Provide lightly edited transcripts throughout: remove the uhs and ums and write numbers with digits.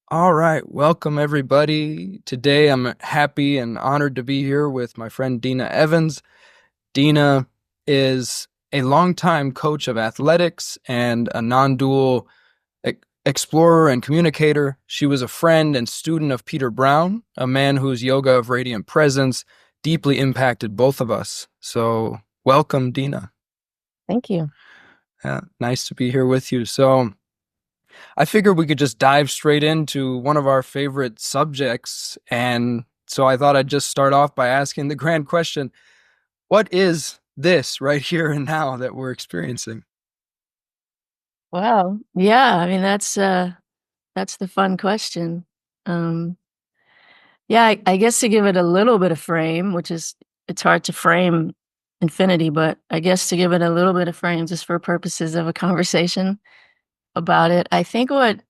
All right, welcome everybody. Today I'm happy and honored to be here with my friend Dena Evans. Dena is a longtime coach of athletics and a non-dual explorer and communicator. She was a friend and student of Peter Brown, a man whose yoga of radiant presence deeply impacted both of us. So, welcome, Dena. Thank you. Nice to be here with you. So, I figured we could just dive straight into one of our favorite subjects. And so I thought I'd just start off by asking the grand question: what is this right here and now that we're experiencing? Wow. Yeah, I mean that's the fun question. Um yeah, I guess to give it a little bit of frame, which is it's hard to frame infinity, but I guess to give it a little bit of frame just for purposes of a conversation about it. I think what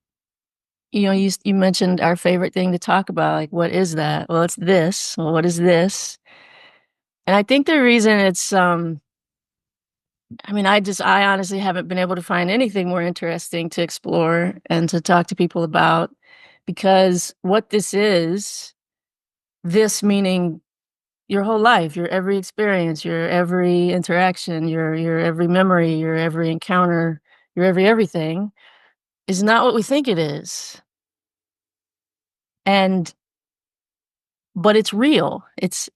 you mentioned our favorite thing to talk about, like what is that? Well, it's this. Well, what is this? And I think the reason it's I mean, I honestly haven't been able to find anything more interesting to explore and to talk to people about because what this meaning your whole life, your every experience, your every interaction, your every memory, your every encounter, your every everything is not what we think it is. And but it's real. It's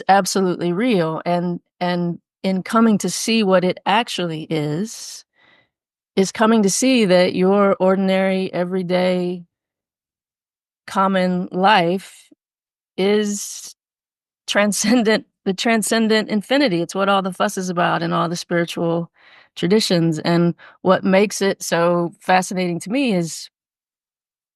absolutely real and in coming to see what it actually is coming to see that your ordinary, everyday, common life is the transcendent infinity. It's what all the fuss is about in all the spiritual traditions. And what makes it so fascinating to me is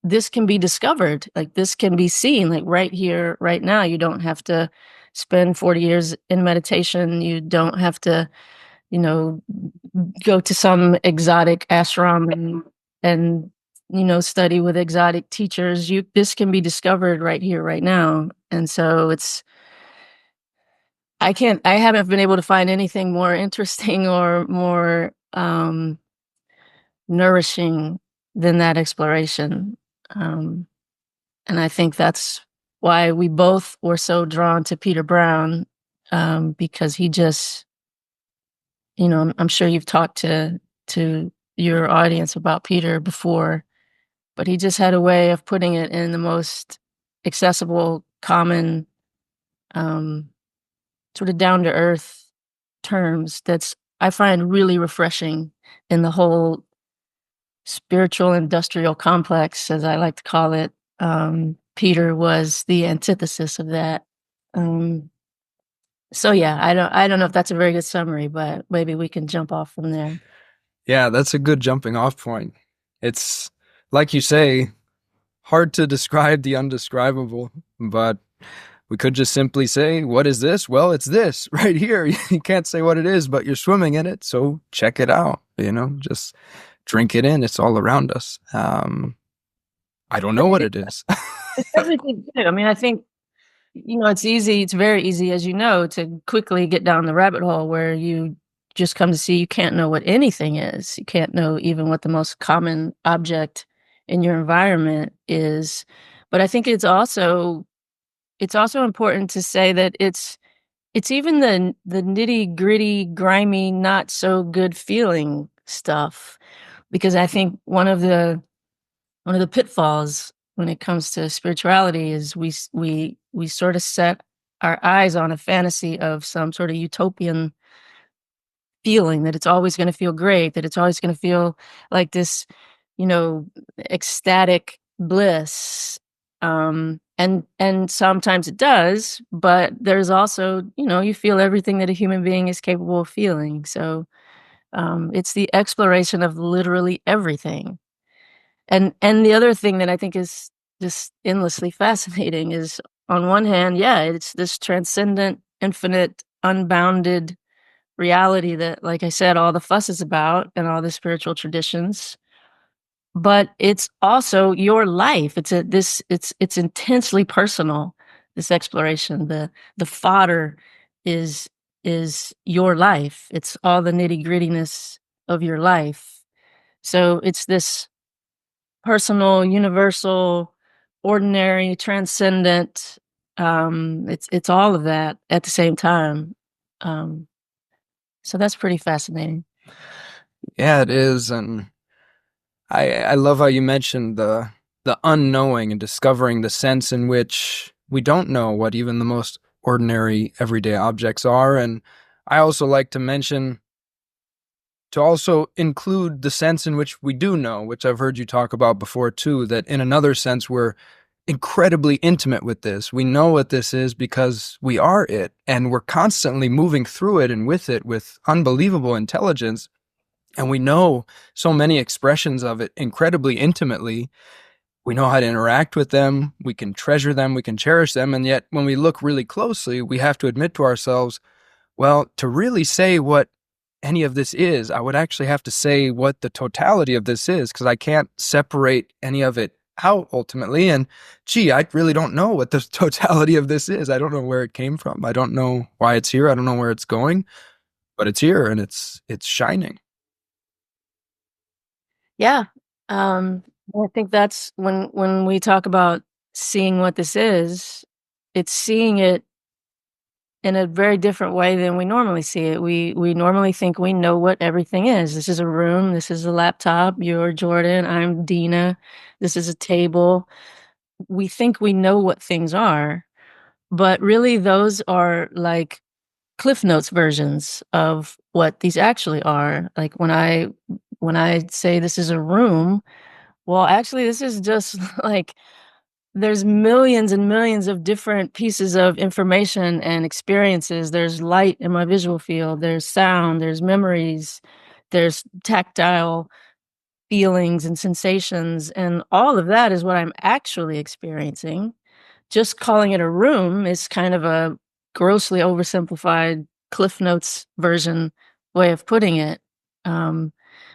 this can be discovered, like this can be seen, like right here, right now. You don't have to spend 40 years in meditation. You don't have to, you know, go to some exotic ashram and study with exotic teachers. You This can be discovered right here, right now. And so I haven't been able to find anything more interesting or more nourishing than that exploration. Um, and I think that's why we both were so drawn to Peter Brown, because he just, I'm sure you've talked to your audience about Peter before, but he just had a way of putting it in the most accessible, common, um, sort of down to earth terms that's I find really refreshing in the whole spiritual industrial complex, as I like to call it. Peter was the antithesis of that. Um, so yeah, I don't know if that's a very good summary, but maybe we can jump off from there. Yeah, that's a good jumping off point. It's, like you say, hard to describe the undescribable, but we could just simply say, what is this? Well, it's this right here. You can't say what it is, but you're swimming in it, so check it out, just drink it in. It's all around us. I don't know what it is. It's everything too. I mean, I think it's easy. It's very easy, as you know, to quickly get down the rabbit hole where you just come to see you can't know what anything is. You can't know even what the most common object in your environment is. But I think it's also important to say that it's even the nitty gritty, grimy, not so good feeling stuff. Because I think one of the pitfalls when it comes to spirituality is we sort of set our eyes on a fantasy of some sort of utopian feeling that it's always going to feel great, that it's always going to feel like this, you know, ecstatic bliss. And sometimes it does, but there's also, you feel everything that a human being is capable of feeling. So it's the exploration of literally everything. And the other thing that I think is just endlessly fascinating is on one hand, yeah, it's this transcendent, infinite, unbounded reality that, like I said, all the fuss is about and all the spiritual traditions. But it's also your life. It's intensely personal, this exploration. The fodder is is your life. It's all the nitty grittiness of your life. So it's this personal, universal, ordinary, transcendent. It's all of that at the same time. Um, so that's pretty fascinating. Yeah, it is, and I love how you mentioned the unknowing and discovering the sense in which we don't know what even the most ordinary everyday objects are. And I also like to mention to also include the sense in which we do know, which I've heard you talk about before too, that in another sense we're incredibly intimate with this. We know what this is because we are it, and we're constantly moving through it and with it with unbelievable intelligence. And we know so many expressions of it incredibly intimately. We know how to interact with them, we can treasure them, we can cherish them. And yet, when we look really closely, we have to admit to ourselves, well, to really say what any of this is, I would actually have to say what the totality of this is, because I can't separate any of it out ultimately. And gee, I really don't know what the totality of this is. I don't know where it came from. I don't know why it's here. I don't know where it's going, but it's here and it's shining. Yeah. Um, I think that's when we talk about seeing what this is, it's seeing it in a very different way than we normally see it. We normally think we know what everything is. This is a room, this is a laptop, you're Jordan, I'm Dena, this is a table. We think we know what things are, but really those are like Cliff Notes versions of what these actually are. Like when I say this is a room, well, actually this is just like there's millions and millions of different pieces of information and experiences. There's light in my visual field, there's sound, there's memories, there's tactile feelings and sensations, and all of that is what I'm actually experiencing. Just calling it a room is kind of a grossly oversimplified Cliff Notes version way of putting it. Um,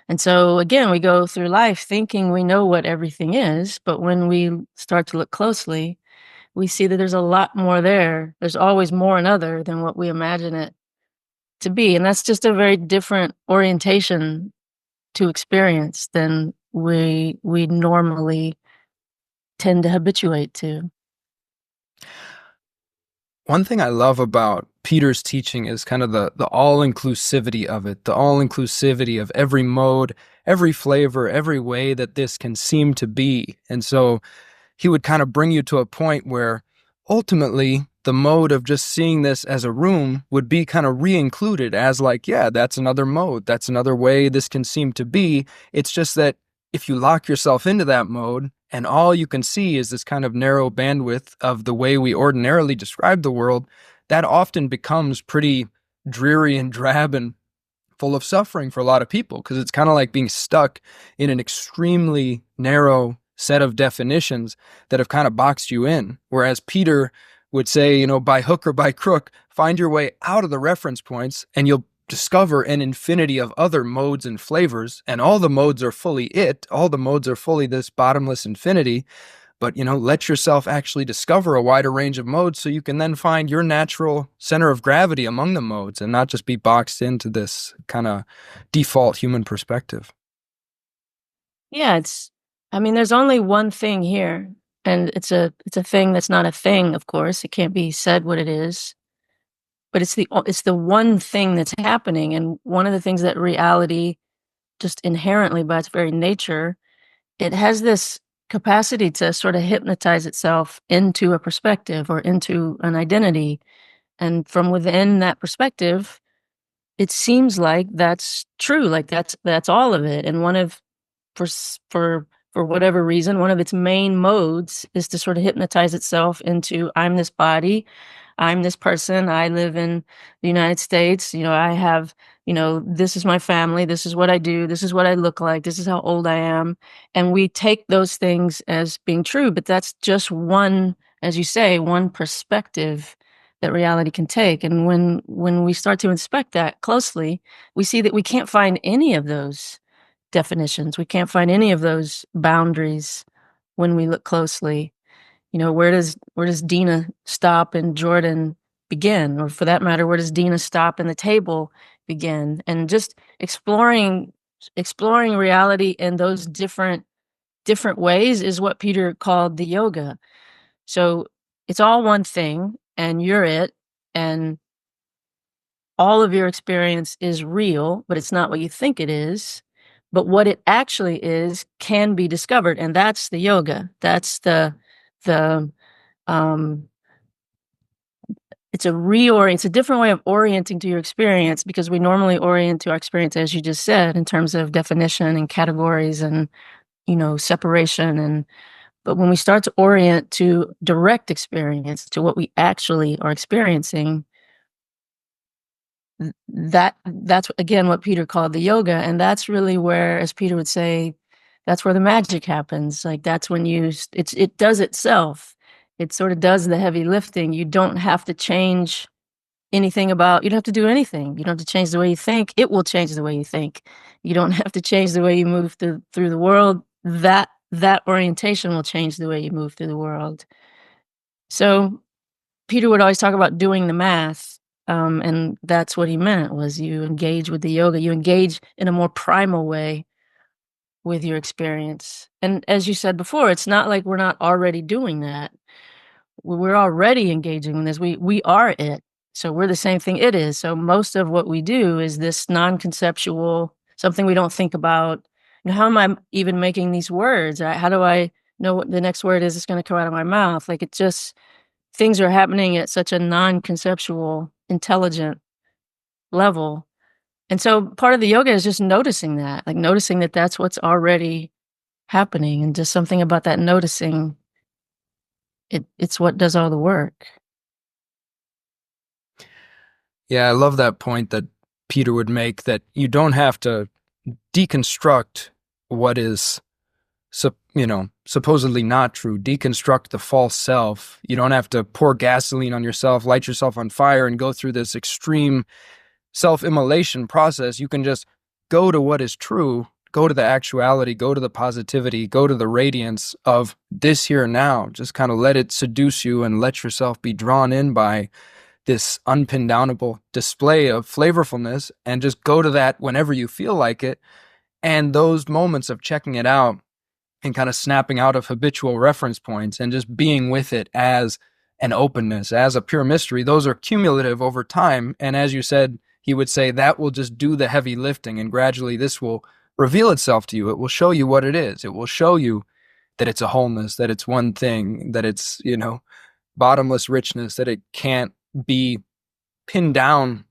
and so again, we go through life thinking we know what everything is, but when we start to look closely, we see that there's a lot more there. There's always more and other than what we imagine it to be. And that's just a very different orientation to experience than we normally tend to habituate to. One thing I love about Peter's teaching is kind of the all inclusivity of it, the all inclusivity of every mode, every flavor, every way that this can seem to be. And so he would kind of bring you to a point where ultimately the mode of just seeing this as a room would be kind of re-included as like, yeah, that's another mode. That's another way this can seem to be. It's just that if you lock yourself into that mode and all you can see is this kind of narrow bandwidth of the way we ordinarily describe the world, that often becomes pretty dreary and drab and full of suffering for a lot of people because it's kind of like being stuck in an extremely narrow set of definitions that have kind of boxed you in. Whereas Peter would say, you know, by hook or by crook, find your way out of the reference points and you'll discover an infinity of other modes and flavors. And all the modes are fully it, all the modes are fully this bottomless infinity. But, you know, let yourself actually discover a wider range of modes so you can then find your natural center of gravity among the modes and not just be boxed into this kind of default human perspective. Yeah, I mean, there's only one thing here, and it's a thing that's not a thing, of course. It can't be said what it is, but it's the one thing that's happening, and one of the things that reality just inherently by its very nature, it has this capacity to sort of hypnotize itself into a perspective or into an identity, and from within that perspective, it seems like that's true, like that's all of it, and one of for for whatever reason, one of its main modes is to sort of hypnotize itself into I'm this body, I'm this person, I live in the United States, I have, this is my family, this is what I do, this is what I look like, this is how old I am. And we take those things as being true, but that's just one, as you say, one perspective that reality can take. And when we start to inspect that closely, we see that we can't find any of those definitions. We can't find any of those boundaries when we look closely. Where does Dena stop and Jordan begin? Or for that matter, where does Dena stop and the table begin? And just exploring reality in those different different ways is what Peter called the yoga. So it's all one thing, and you're it, and all of your experience is real, but it's not what you think it is. But what it actually is can be discovered, and that's the yoga. That's the um it's a different way of orienting to your experience, because we normally orient to our experience, as you just said, in terms of definition and categories and, separation. And but when we start to orient to direct experience, to what we actually are experiencing, that's again what Peter called the yoga. And that's really where, as Peter would say, that's where the magic happens. Like, that's when it does itself. It sort of does the heavy lifting. You don't have to change you don't have to do anything. You don't have to change the way you think. It will change the way you think. You don't have to change the way you move through the world. That orientation will change the way you move through the world. So Peter would always talk about doing the math, and that's what he meant, was you engage with the yoga. You engage in a more primal way with your experience. And as you said before, it's not like we're not already doing that. We're already engaging in this. We are it. So we're the same thing it is. So most of what we do is this non-conceptual, something we don't think about. How am I even making these words? How do I know what the next word is that's going to come out of my mouth? Like, it just, things are happening at such a non-conceptual, intelligent level. And so part of the yoga is just noticing that, like noticing that that's what's already happening, and just something about that noticing. It's what does all the work. Yeah, I love that point that Peter would make, that you don't have to deconstruct what is, supposedly not true, deconstruct the false self. You don't have to pour gasoline on yourself, light yourself on fire, and go through this extreme self-immolation process. You can just go to what is true, go to the actuality, go to the positivity, go to the radiance of this here and now. Just kind of let it seduce you and let yourself be drawn in by this unpin downable display of flavorfulness, and just go to that whenever you feel like it. And those moments of checking it out and kind of snapping out of habitual reference points and just being with it as an openness, as a pure mystery, those are cumulative over time. And as you said, he would say that will just do the heavy lifting, and gradually this will reveal itself to you. It will show you what it is. It will show you that it's a wholeness, that it's one thing, that it's, bottomless richness, that it can't be pinned down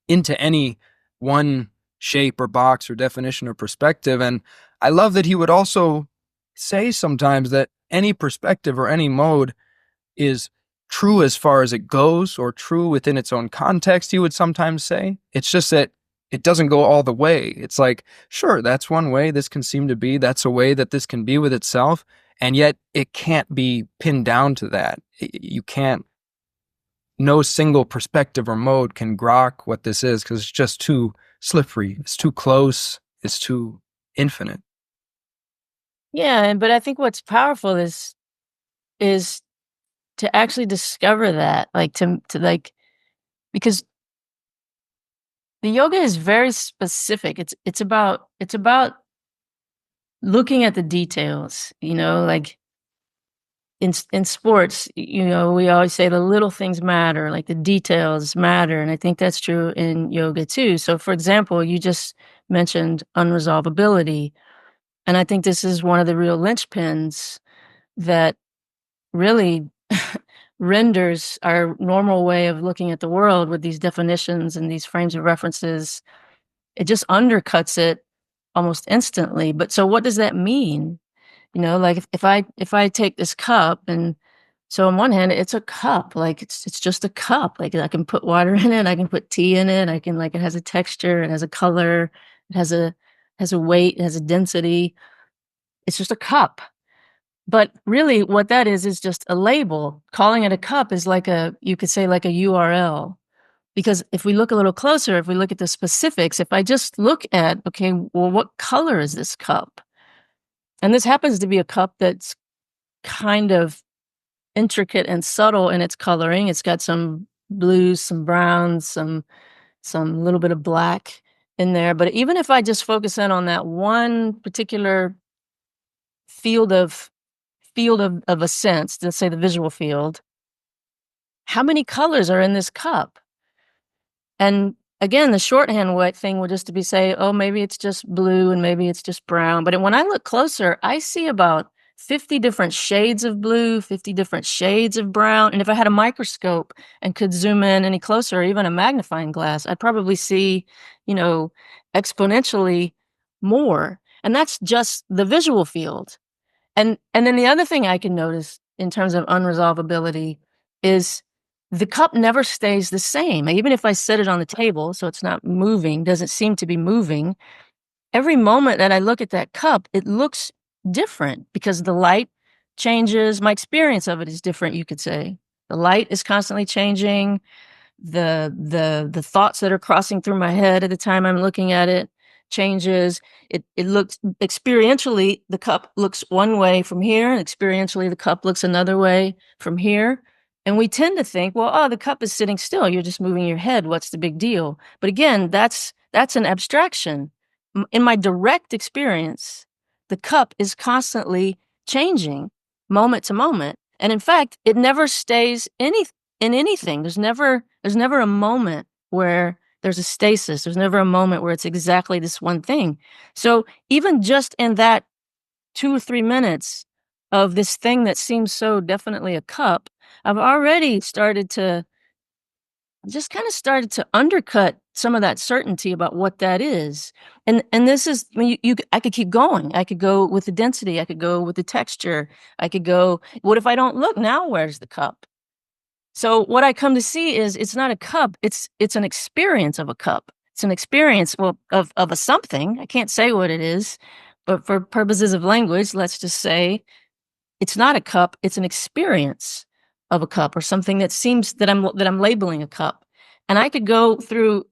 into any one shape or box or definition or perspective. And I love that he would also say sometimes that any perspective or any mode is true as far as it goes, or true within its own context, he would sometimes say. It's just that it doesn't go all the way. It's like, sure, that's one way this can seem to be. That's a way that this can be with itself. And yet it can't be pinned down to that. You can't, no single perspective or mode can grok what this is, because it's just too slippery. It's too close. It's too infinite. Yeah, but I think what's powerful is to actually discover that, like, to like, because the yoga is very specific. It's about looking at the details, like in sports, we always say the little things matter, like the details matter. And I think that's true in yoga too. So for example, you just mentioned unresolvability. And I think this is one of the real linchpins that really renders our normal way of looking at the world with these definitions and these frames of references. It just undercuts it almost instantly. But so what does that mean? Like, if I take this cup, and so on one hand, it's a cup, like it's just a cup. Like, I can put water in it, I can put tea in it, I can, like, it has a texture, it has a color, it has a weight, it has a density. It's just a cup. But really what that is just a label. Calling it a cup is like you could say, like a URL. Because if we look a little closer, if we look at the specifics, if I just look at, okay, well, what color is this cup? And this happens to be a cup that's kind of intricate and subtle in its coloring. It's got some blues, some browns, some little bit of black in there. But even if I just focus in on that one particular field of a sense, let's say the visual field, how many colors are in this cup? And again, the shorthand thing would just to be say, oh, maybe it's just blue and maybe it's just brown. But when I look closer, I see about 50 different shades of blue, 50 different shades of brown. And if I had a microscope and could zoom in any closer, or even a magnifying glass, I'd probably see, you know, exponentially more. And that's just the visual field. And then the other thing I can notice in terms of unresolvability is the cup never stays the same. Even if I set it on the table, so it's not moving, doesn't seem to be moving, every moment that I look at that cup, it looks different because the light changes. My experience of it is different, you could say. The light is constantly changing. The thoughts that are crossing through my head at the time I'm looking at it changes. It looks experientially, the cup looks one way from here, and experientially the cup looks another way from here. And we tend to think, well, oh, the cup is sitting still. You're just moving your head. What's the big deal? But again, that's an abstraction. In my direct experience, the cup is constantly changing moment to moment. And in fact, it never stays in anything. There's never a moment where there's a stasis. There's never a moment where it's exactly this one thing. So even just in that 2 or 3 minutes of this thing that seems so definitely a cup, I've already started to undercut some of that certainty about what that is. And this is, I mean, I could keep going. I could go with the density. I could go with the texture. I could go, what if I don't look? Now where's the cup? So what I come to see is it's not a cup, it's an experience of a cup. It's an experience, well, of a something. I can't say what it is, but for purposes of language, let's just say it's not a cup, it's an experience of a cup, or something that seems that I'm labeling a cup. And I could go through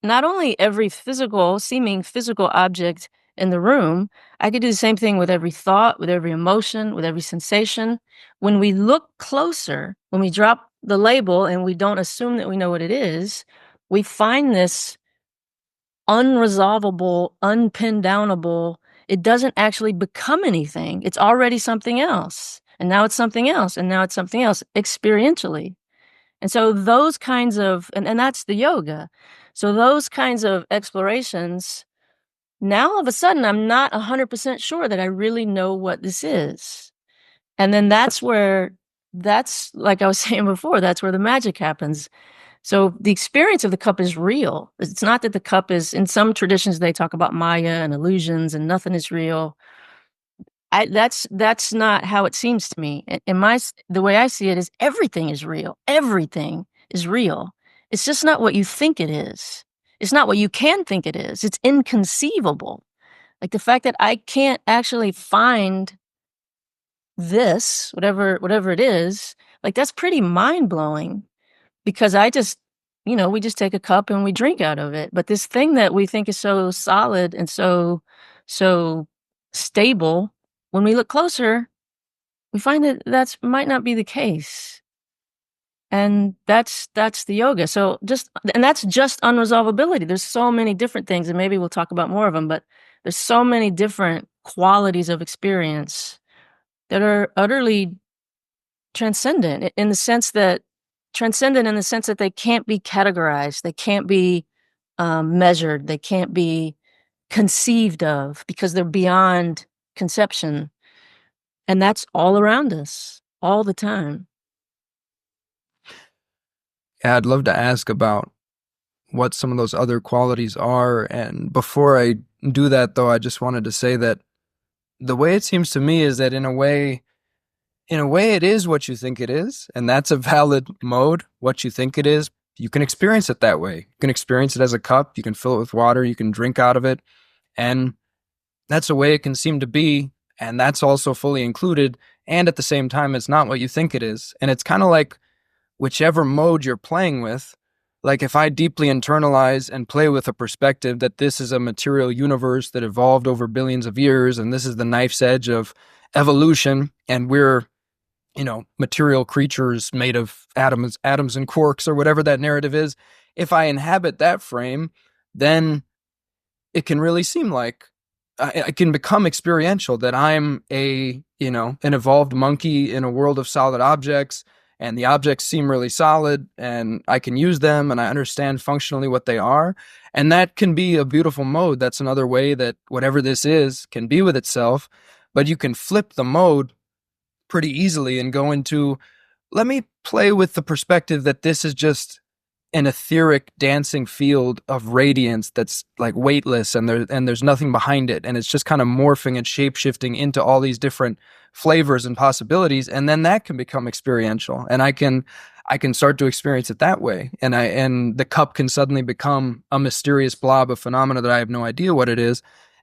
not only every seeming physical object in the room, I could do the same thing with every thought, with every emotion, with every sensation. When we look closer, when we drop the label and we don't assume that we know what it is, we find this unresolvable, unpin downable. It doesn't actually become anything. It's already something else. And now it's something else. And now it's something else experientially. And so those kinds of, and that's the yoga. So those kinds of explorations, now all of a sudden, I'm not 100% sure that I really know what this is. And then that's like I was saying before, that's where the magic happens. So the experience of the cup is real. It's not that the cup is, in some traditions, they talk about Maya and illusions and nothing is real. That's not how it seems to me. The way I see it is everything is real. Everything is real. It's just not what you think it is. It's not what you can think it is. It's inconceivable. Like the fact that I can't actually find this, whatever it is, like that's pretty mind-blowing because we just take a cup and we drink out of it. But this thing that we think is so solid and so stable, when we look closer, we find that that's might not be the case. And that's the yoga. So that's just unresolvability. There's so many different things, and maybe we'll talk about more of them, but there's so many different qualities of experience that are utterly transcendent in the sense that they can't be categorized, they can't be measured, they can't be conceived of because they're beyond conception. And that's all around us all the time. Yeah, I'd love to ask about what some of those other qualities are. And before I do that, though, I just wanted to say that the way it seems to me is that in a way, it is what you think it is, and that's a valid mode. What you think it is, you can experience it that way. You can experience it as a cup. You can fill it with water. You can drink out of it, and that's the way it can seem to be. And that's also fully included. And at the same time, it's not what you think it is. And it's kind of like whichever mode you're playing with. Like if I deeply internalize and play with a perspective that this is a material universe that evolved over billions of years, and this is the knife's edge of evolution, and we're material creatures made of atoms and quarks, or whatever that narrative is. If I inhabit that frame, then it can really seem like I can become experiential, that I'm an evolved monkey in a world of solid objects, and the objects seem really solid, and I can use them, and I understand functionally what they are. And that can be a beautiful mode. That's another way that whatever this is can be with itself. But you can flip the mode pretty easily and go into, let me play with the perspective that this is just an etheric dancing field of radiance that's like weightless, and there's nothing behind it, and it's just kind of morphing and shape-shifting into all these different flavors and possibilities, and then that can become experiential, and I can start to experience it that way, and the cup can suddenly become a mysterious blob of phenomena that I have no idea what it is.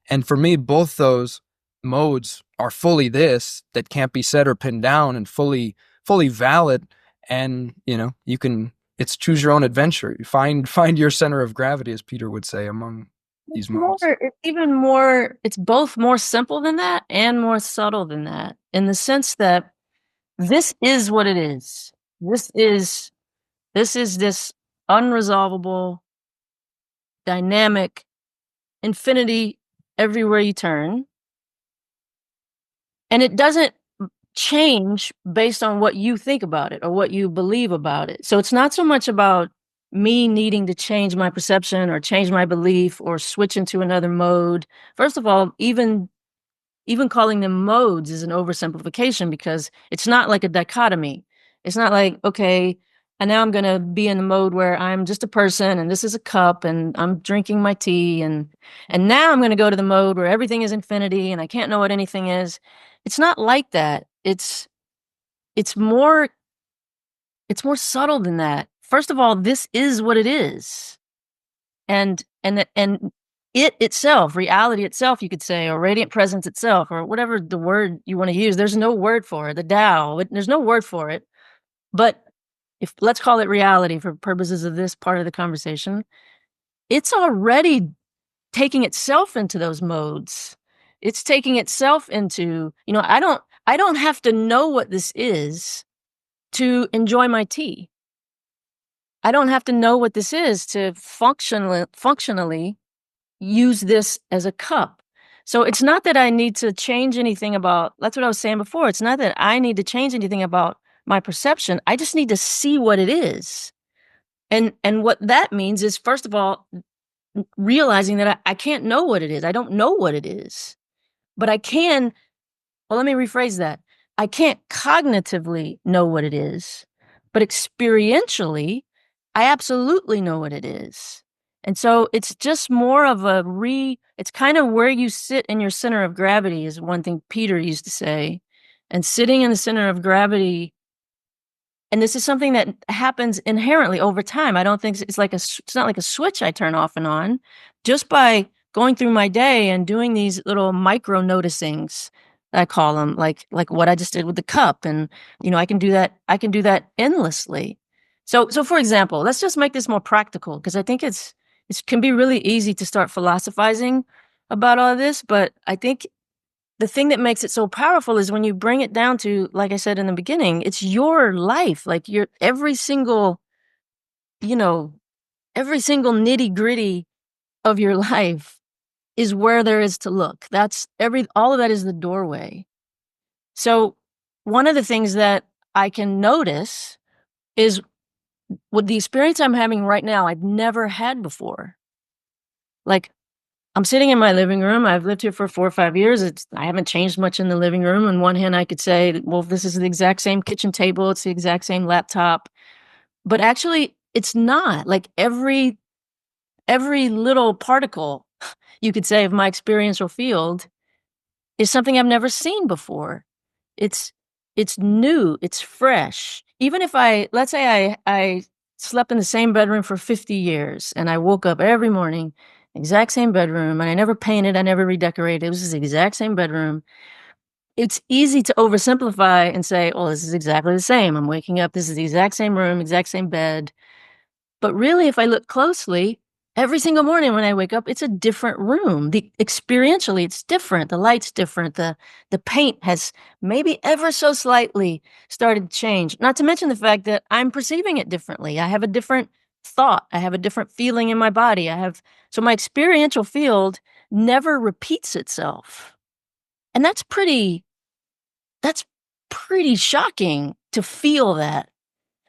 And for me, both those modes are fully this, that can't be said or pinned down, and fully valid. And you can, it's choose your own adventure. You find your center of gravity, as Peter would say, among these modes. It's even more, it's both more simple than that and more subtle than that, in the sense that this is what it is. This is this unresolvable, dynamic infinity everywhere you turn. And it doesn't change based on what you think about it or what you believe about it. So it's not so much about me needing to change my perception or change my belief or switch into another mode. First of all, even calling them modes is an oversimplification, because it's not like a dichotomy. It's not like, okay, and now I'm going to be in the mode where I'm just a person and this is a cup and I'm drinking my tea, and now I'm going to go to the mode where everything is infinity and I can't know what anything is. It's not like that. It's more it's more subtle than that. First of all, this is what it is. And it itself, reality itself, you could say, or radiant presence itself, or whatever the word you want to use. There's no word for it. The Tao, there's no word for it. But if let's call it reality for purposes of this part of the conversation, it's already taking itself into those modes. It's taking itself into, I don't have to know what this is to enjoy my tea. I don't have to know what this is to functionally use this as a cup. So it's not that I need to change anything about, that's what I was saying before. It's not that I need to change anything about my perception. I just need to see what it is. And what that means is, first of all, realizing that I can't know what it is. I don't know what it is. But I can, well, let me rephrase that. I can't cognitively know what it is, but experientially, I absolutely know what it is. And so it's just more of it's kind of where you sit in your center of gravity, is one thing Peter used to say. And sitting in the center of gravity, and this is something that happens inherently over time. I don't think it's not like a switch I turn off and on. Just by going through my day and doing these little micro noticings, I call them, like what I just did with the cup. And I can do that endlessly. So for example, let's just make this more practical, because I think it can be really easy to start philosophizing about all this, but I think the thing that makes it so powerful is when you bring it down to, like I said in the beginning, it's your life. Like every single nitty gritty of your life is where there is to look. All of that is the doorway. So one of the things that I can notice is, with the experience I'm having right now, I've never had before. Like, I'm sitting in my living room. I've lived here for 4 or 5 years. I haven't changed much in the living room. On one hand, I could say, well, this is the exact same kitchen table. It's the exact same laptop. But actually, it's not. Like every little particle, you could say, of my experiential field is something I've never seen before. It's new. It's fresh. Even if let's say I slept in the same bedroom for 50 years and I woke up every morning, exact same bedroom, and I never painted, I never redecorated. It was the exact same bedroom. It's easy to oversimplify and say, oh, this is exactly the same. I'm waking up, this is the exact same room, exact same bed. But really, if I look closely, every single morning when I wake up, it's a different room. Experientially, it's different. The light's different. The paint has maybe ever so slightly started to change. Not to mention the fact that I'm perceiving it differently. I have a different thought. I have a different feeling in my body. So my experiential field never repeats itself. And that's pretty shocking to feel that.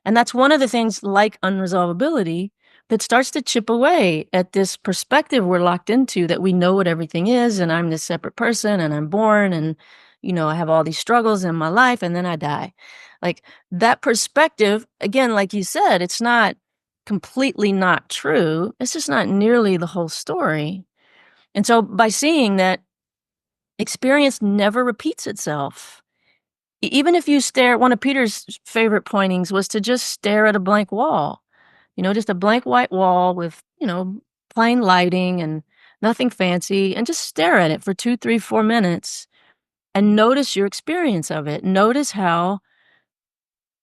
And that's one of the things, like unresolvability, that starts to chip away at this perspective we're locked into, that we know what everything is, and I'm this separate person, and I'm born, and I have all these struggles in my life, and then I die. Like, that perspective, again, like you said, it's not completely not true. It's just not nearly the whole story. And so by seeing that experience never repeats itself, even if you stare, one of Peter's favorite pointings was to just stare at a blank wall, just a blank white wall with, plain lighting and nothing fancy, and just stare at it for 2, 3, 4 minutes and notice your experience of it. Notice how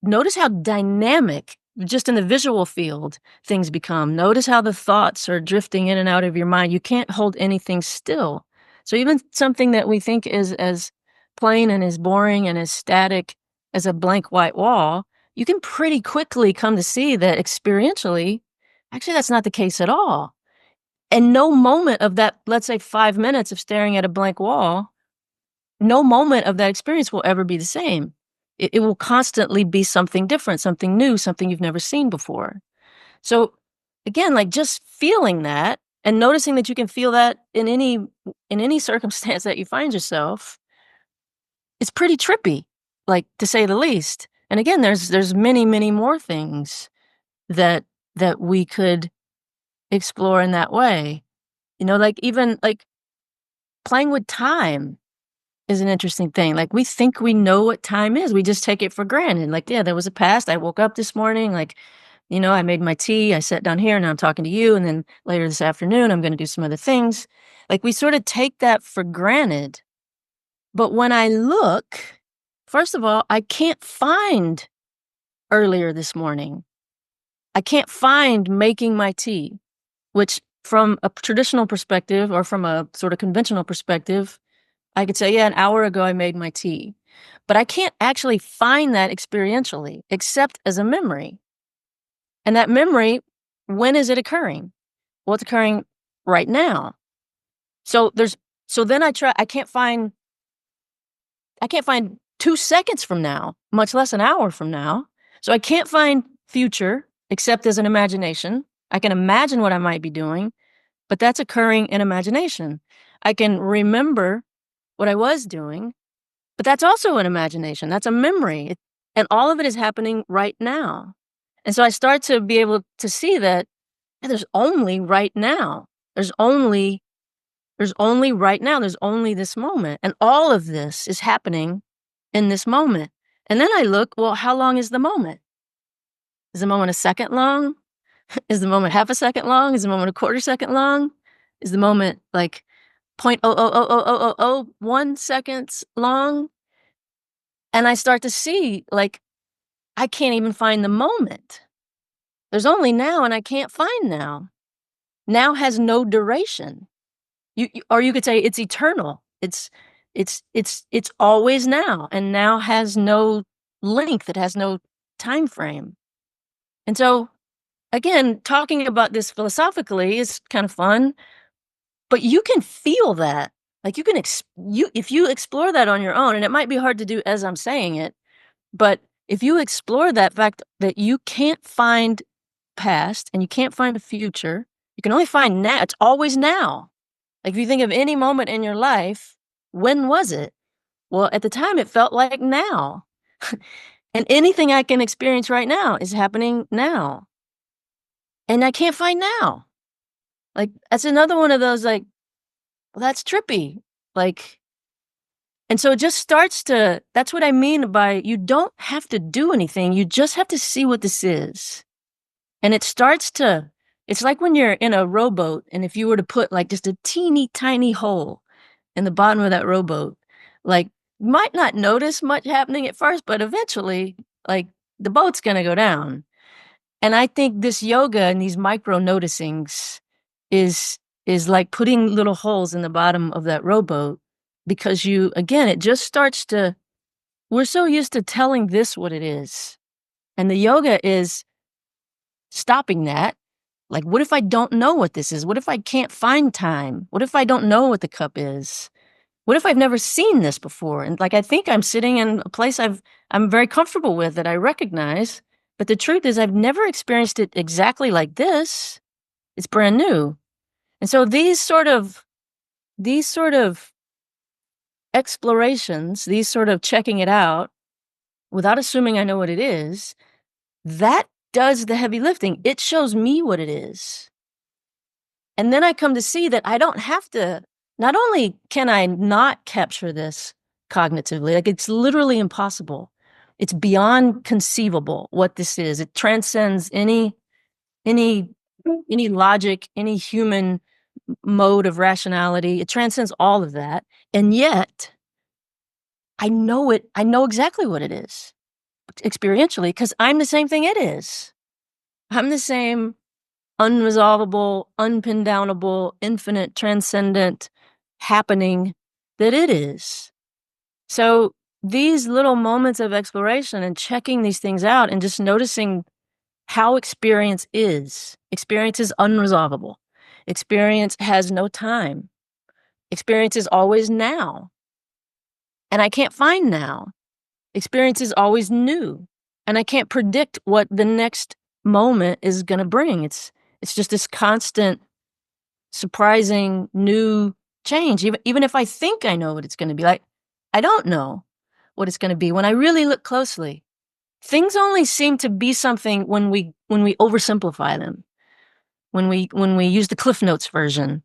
dynamic, just in the visual field, things become. Notice how the thoughts are drifting in and out of your mind. You can't hold anything still. So even something that we think is as plain and as boring and as static as a blank white wall, you can pretty quickly come to see that experientially, actually, that's not the case at all. And no moment of that, let's say 5 minutes of staring at a blank wall, no moment of that experience will ever be the same. It will constantly be something different, something new, something you've never seen before. So again, like, just feeling that and noticing that you can feel that in any circumstance that you find yourself is pretty trippy, like, to say the least. And again, there's many, many more things that we could explore in that way. Like, even like playing with time is an interesting thing. Like, we think we know what time is. We just take it for granted. Like, yeah, there was a past. I woke up this morning, like, I made my tea, I sat down here, now I'm talking to you, and then later this afternoon, I'm gonna do some other things. Like, we sort of take that for granted. But when I look, first of all, I can't find earlier this morning. I can't find making my tea, which from a traditional perspective or from a sort of conventional perspective, I could say, yeah, an hour ago I made my tea. But I can't actually find that experientially except as a memory. And that memory, when is it occurring? Well, it's occurring right now. So then I can't find 2 seconds from now, much less an hour from now. So I can't find future except as an imagination. I can imagine what I might be doing, but that's occurring in imagination. I can remember what I was doing, but that's also an imagination. That's a memory. And all of it is happening right now. And so I start to be able to see that there's only right now. There's only right now. There's only this moment. And all of this is happening in this moment. And then I look, well, how long is the moment? Is the moment a second long? Is the moment half a second long? Is the moment a quarter second long? Is the moment like 0.0000001 seconds long? And I start to see, like, I can't even find the moment. There's only now, and I can't find now. Now has no duration. Or you could say it's eternal. It's always now, and now has no length. It has no time frame. And so, again, talking about this philosophically is kind of fun, but you can feel that. Like, you can if you explore that on your own, and it might be hard to do as I'm saying it, but if you explore that fact that you can't find past and you can't find a future, you can only find now. It's always now. Like, if you think of any moment in your life, when was it? Well, at the time, it felt like now. And anything I can experience right now is happening now. And I can't find now. Like, that's another one of those, like, well, that's trippy. Like, and so it just starts to, that's what I mean by, you don't have to do anything. You just have to see what this is. And it's like when you're in a rowboat, and if you were to put like just a teeny tiny hole in the bottom of that rowboat, like, you might not notice much happening at first, but eventually, like, the boat's gonna go down. And I think this yoga and these micro noticings is like putting little holes in the bottom of that rowboat, because it just starts to, we're so used to telling this what it is. And the yoga is stopping that Like, what if I don't know what this is? What if I can't find time? What if I don't know what the cup is? What if I've never seen this before? And like, I think I'm sitting in a place I'm very comfortable with, that I recognize. But the truth is, I've never experienced it exactly like this. It's brand new. And so these sort of explorations, these sort of checking it out without assuming I know what it is, that does the heavy lifting. It shows me what it is. And then I come to see that I don't have to, not only can I not capture this cognitively, like it's literally impossible. It's beyond conceivable what this is. It transcends any any logic, any human mode of rationality. It transcends all of that. And yet I know it. I know exactly what it is experientially because I'm the same thing it is. I'm the same unresolvable, unpindownable, infinite, transcendent happening that it is. So these little moments of exploration and checking these things out and just noticing how experience is. Experience is unresolvable. Experience has no time. Experience is always now. And I can't find now. Experience is always new. And I can't predict what the next moment is going to bring. It's just this constant, surprising, new change. Even if I think I know what it's going to be like, I don't know what it's going to be. When I really look closely, things only seem to be something when we oversimplify them. When we use the Cliff Notes version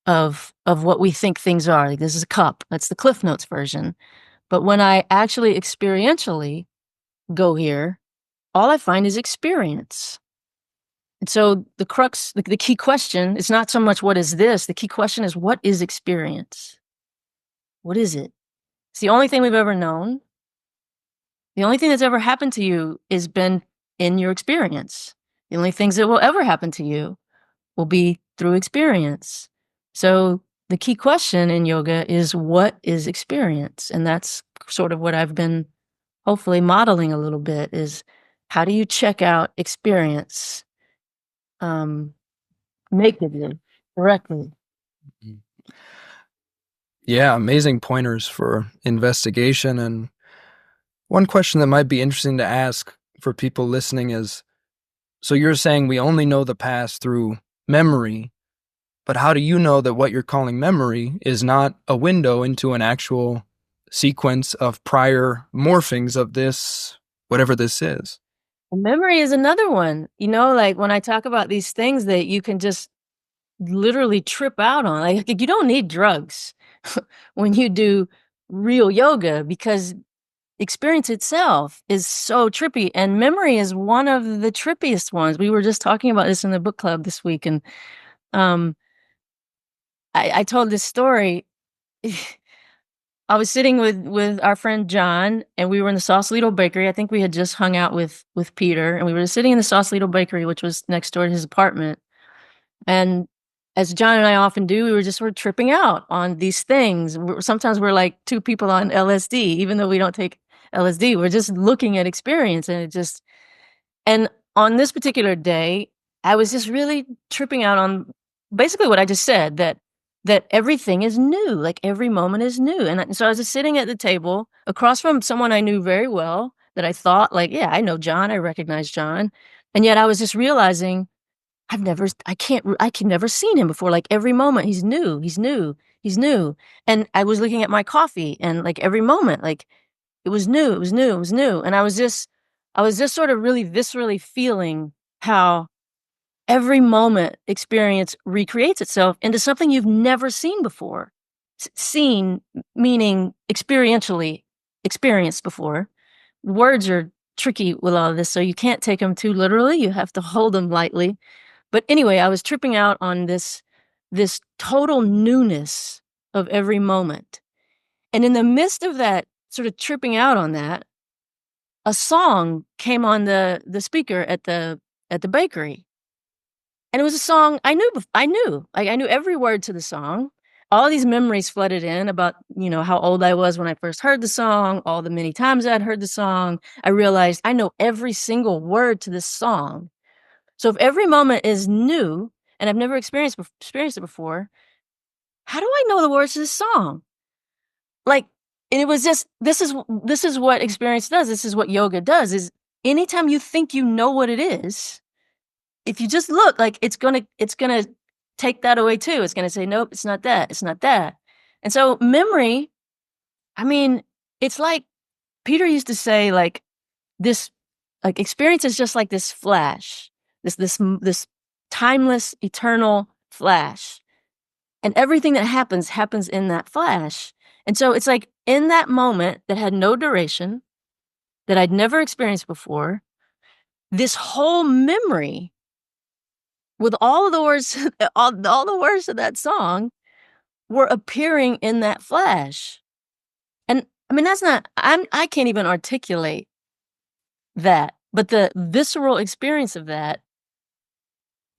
of what we think things are. Like, this is a cup. That's the Cliff Notes version. But when I actually experientially go here, all I find is experience. And so the crux, the key question is not so much what is this? The key question is, what is experience? What is it? It's the only thing we've ever known. The only thing that's ever happened to you has been in your experience. The only things that will ever happen to you will be through experience. So the key question in yoga is, what is experience? And that's sort of what I've been hopefully modeling a little bit, is how do you check out experience nakedly, directly? Yeah, amazing pointers for investigation. And one question that might be interesting to ask for people listening is, so you're saying we only know the past through memory, but how do you know that what you're calling memory is not a window into an actual sequence of prior morphings of this, whatever this is? Memory is another one. Like when I talk about these things that you can just literally trip out on, like you don't need drugs when you do real yoga, because experience itself is so trippy, and memory is one of the trippiest ones. We were just talking about this in the book club this week, and um, I told this story. I was sitting with our friend John, and we were in the Sausalito Bakery. I think we had just hung out with Peter, and we were sitting in the Sausalito Bakery, which was next door to his apartment. And as John and I often do, we were just sort of tripping out on these things. Sometimes we're like two people on LSD, even though we don't take LSD. We're just looking at experience, and on this particular day, I was just really tripping out on basically what I just said, that everything is new, like every moment is new. And so I was just sitting at the table across from someone I knew very well, that I thought, like, yeah, I know John, I recognize John. And yet I was just realizing I can never seen him before. Like every moment he's new, he's new, he's new. And I was looking at my coffee, and like every moment, like it was new, it was new, it was new. And I was just sort of really viscerally feeling how every moment experience recreates itself into something you've never seen before. Seen meaning experientially experienced before. Words are tricky with all of this, so you can't take them too literally. You have to hold them lightly. But anyway, I was tripping out on this total newness of every moment. And in the midst of that, sort of tripping out on that, a song came on the speaker at the bakery. And it was a song I knew. I knew. Like, I knew every word to the song. All these memories flooded in about, how old I was when I first heard the song, all the many times I'd heard the song. I realized I know every single word to this song. So if every moment is new and I've never experienced it before, how do I know the words to this song? Like, and it was just this is what experience does. This is what yoga does. Is anytime you think you know what it is, if you just look, like it's gonna take that away too. It's gonna say, nope, it's not that. It's not that. And so memory, I mean, it's like Peter used to say, like this, like experience is just like this flash, this timeless, eternal flash, and everything that happens in that flash. And so it's like in that moment that had no duration, that I'd never experienced before, this whole memory with all of the words, all the words of that song were appearing in that flash. And I mean, that's not, I can't even articulate that, but the visceral experience of that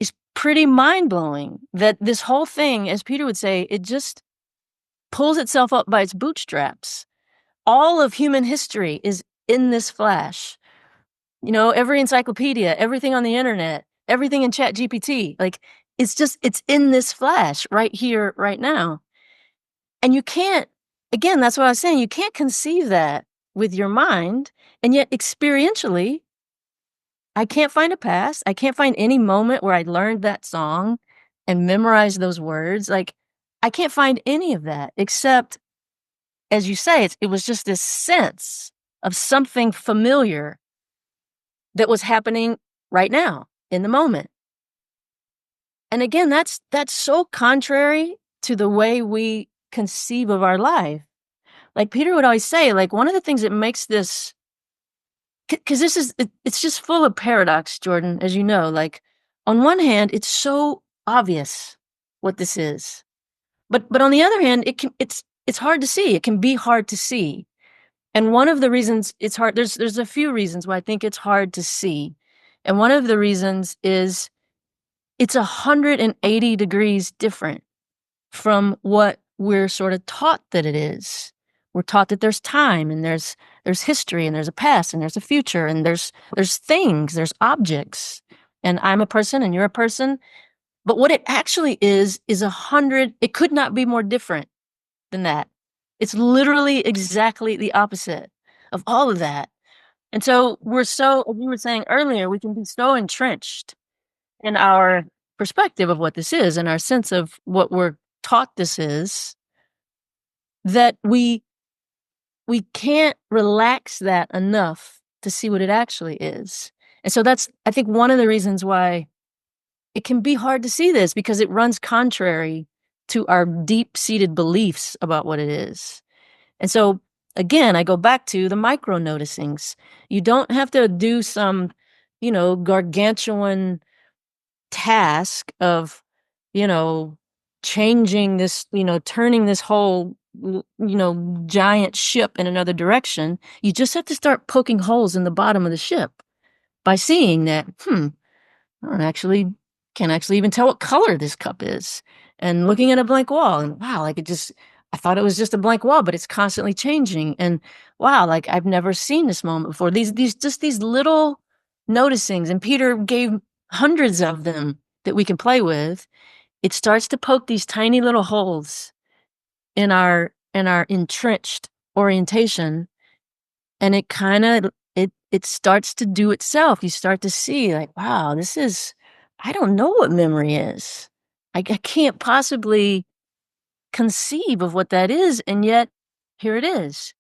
is pretty mind blowing. That this whole thing, as Peter would say, it just pulls itself up by its bootstraps. All of human history is in this flash. You know, every encyclopedia, everything on the internet, everything in Chat GPT, like it's in this flash right here, right now. And you can't, again, that's what I was saying, you can't conceive that with your mind. And yet experientially, I can't find a past. I can't find any moment where I learned that song and memorized those words. Like, I can't find any of that except, as you say, it was just this sense of something familiar that was happening right now in the moment. And again, that's so contrary to the way we conceive of our life. Like Peter would always say, like one of the things that makes this, because it's just full of paradox, Jordan, as you know. Like on one hand, it's so obvious what this is, but on the other hand, it's hard to see. It can be hard to see. And one of the reasons it's hard, there's a few reasons why I think it's hard to see. And one of the reasons is it's 180 degrees different from what we're sort of taught that it is. We're taught that there's time and there's history and there's a past and there's a future and there's things, there's objects. And I'm a person and you're a person. But what it actually is 100, it could not be more different than that. It's literally exactly the opposite of all of that. And so we're so, as you were saying earlier, we can be so entrenched in our perspective of what this is and our sense of what we're taught this is, that we can't relax that enough to see what it actually is. And so that's, I think, one of the reasons why it can be hard to see this, because it runs contrary to our deep-seated beliefs about what it is. And so again, I go back to the micro noticings. You don't have to do some, gargantuan task of, you know, changing this, turning this whole, giant ship in another direction. You just have to start poking holes in the bottom of the ship by seeing that, I don't actually can't actually even tell what color this cup is. And looking at a blank wall and wow, like I thought it was just a blank wall, but it's constantly changing. And wow, like I've never seen this moment before. These little noticings, and Peter gave hundreds of them that we can play with. It starts to poke these tiny little holes in our entrenched orientation, and it kind of it starts to do itself. You start to see like, wow, I don't know what memory is. I can't possibly conceive of what that is, and yet here it is.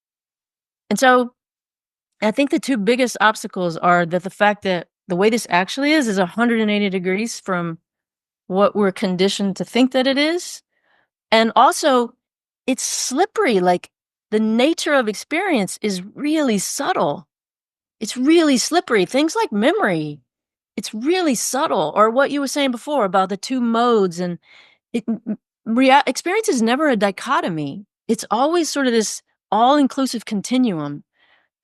And so I think the two biggest obstacles are that the fact that the way this actually is 180 degrees from what we're conditioned to think that it is. And also, it's slippery. Like the nature of experience is really subtle. It's really slippery. Things like memory, it's really subtle. Or what you were saying before about the two modes, and it, experience is never a dichotomy. It's always sort of this all-inclusive continuum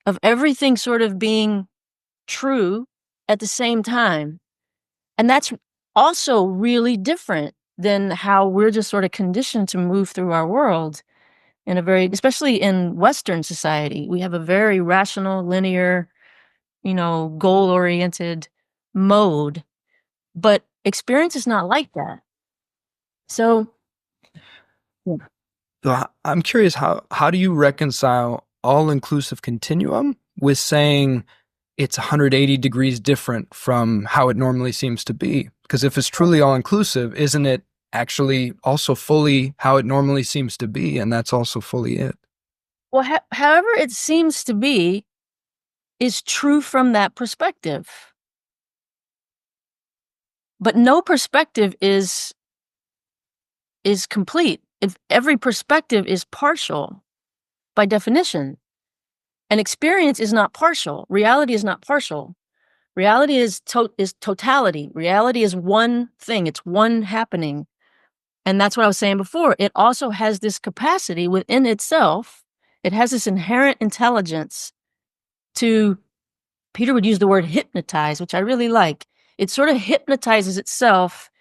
of everything sort of being true at the same time. And that's also really different than how we're just sort of conditioned to move through our world in a very, especially in Western society. We have a very rational, linear, goal-oriented mode. But experience is not like that. So, So I'm curious, how do you reconcile all-inclusive continuum with saying it's 180 degrees different from how it normally seems to be? Because if it's truly all-inclusive, isn't it actually also fully how it normally seems to be, and that's also fully it? well, however it seems to be is true from that perspective. But no perspective is complete. If every perspective is partial by definition, and experience is not partial. Reality is not partial. Reality is totality. Reality is one thing. It's one happening. And that's what I was saying before. It also has this capacity within itself. It has this inherent intelligence to, Peter would use the word hypnotize, which I really like. It sort of hypnotizes itself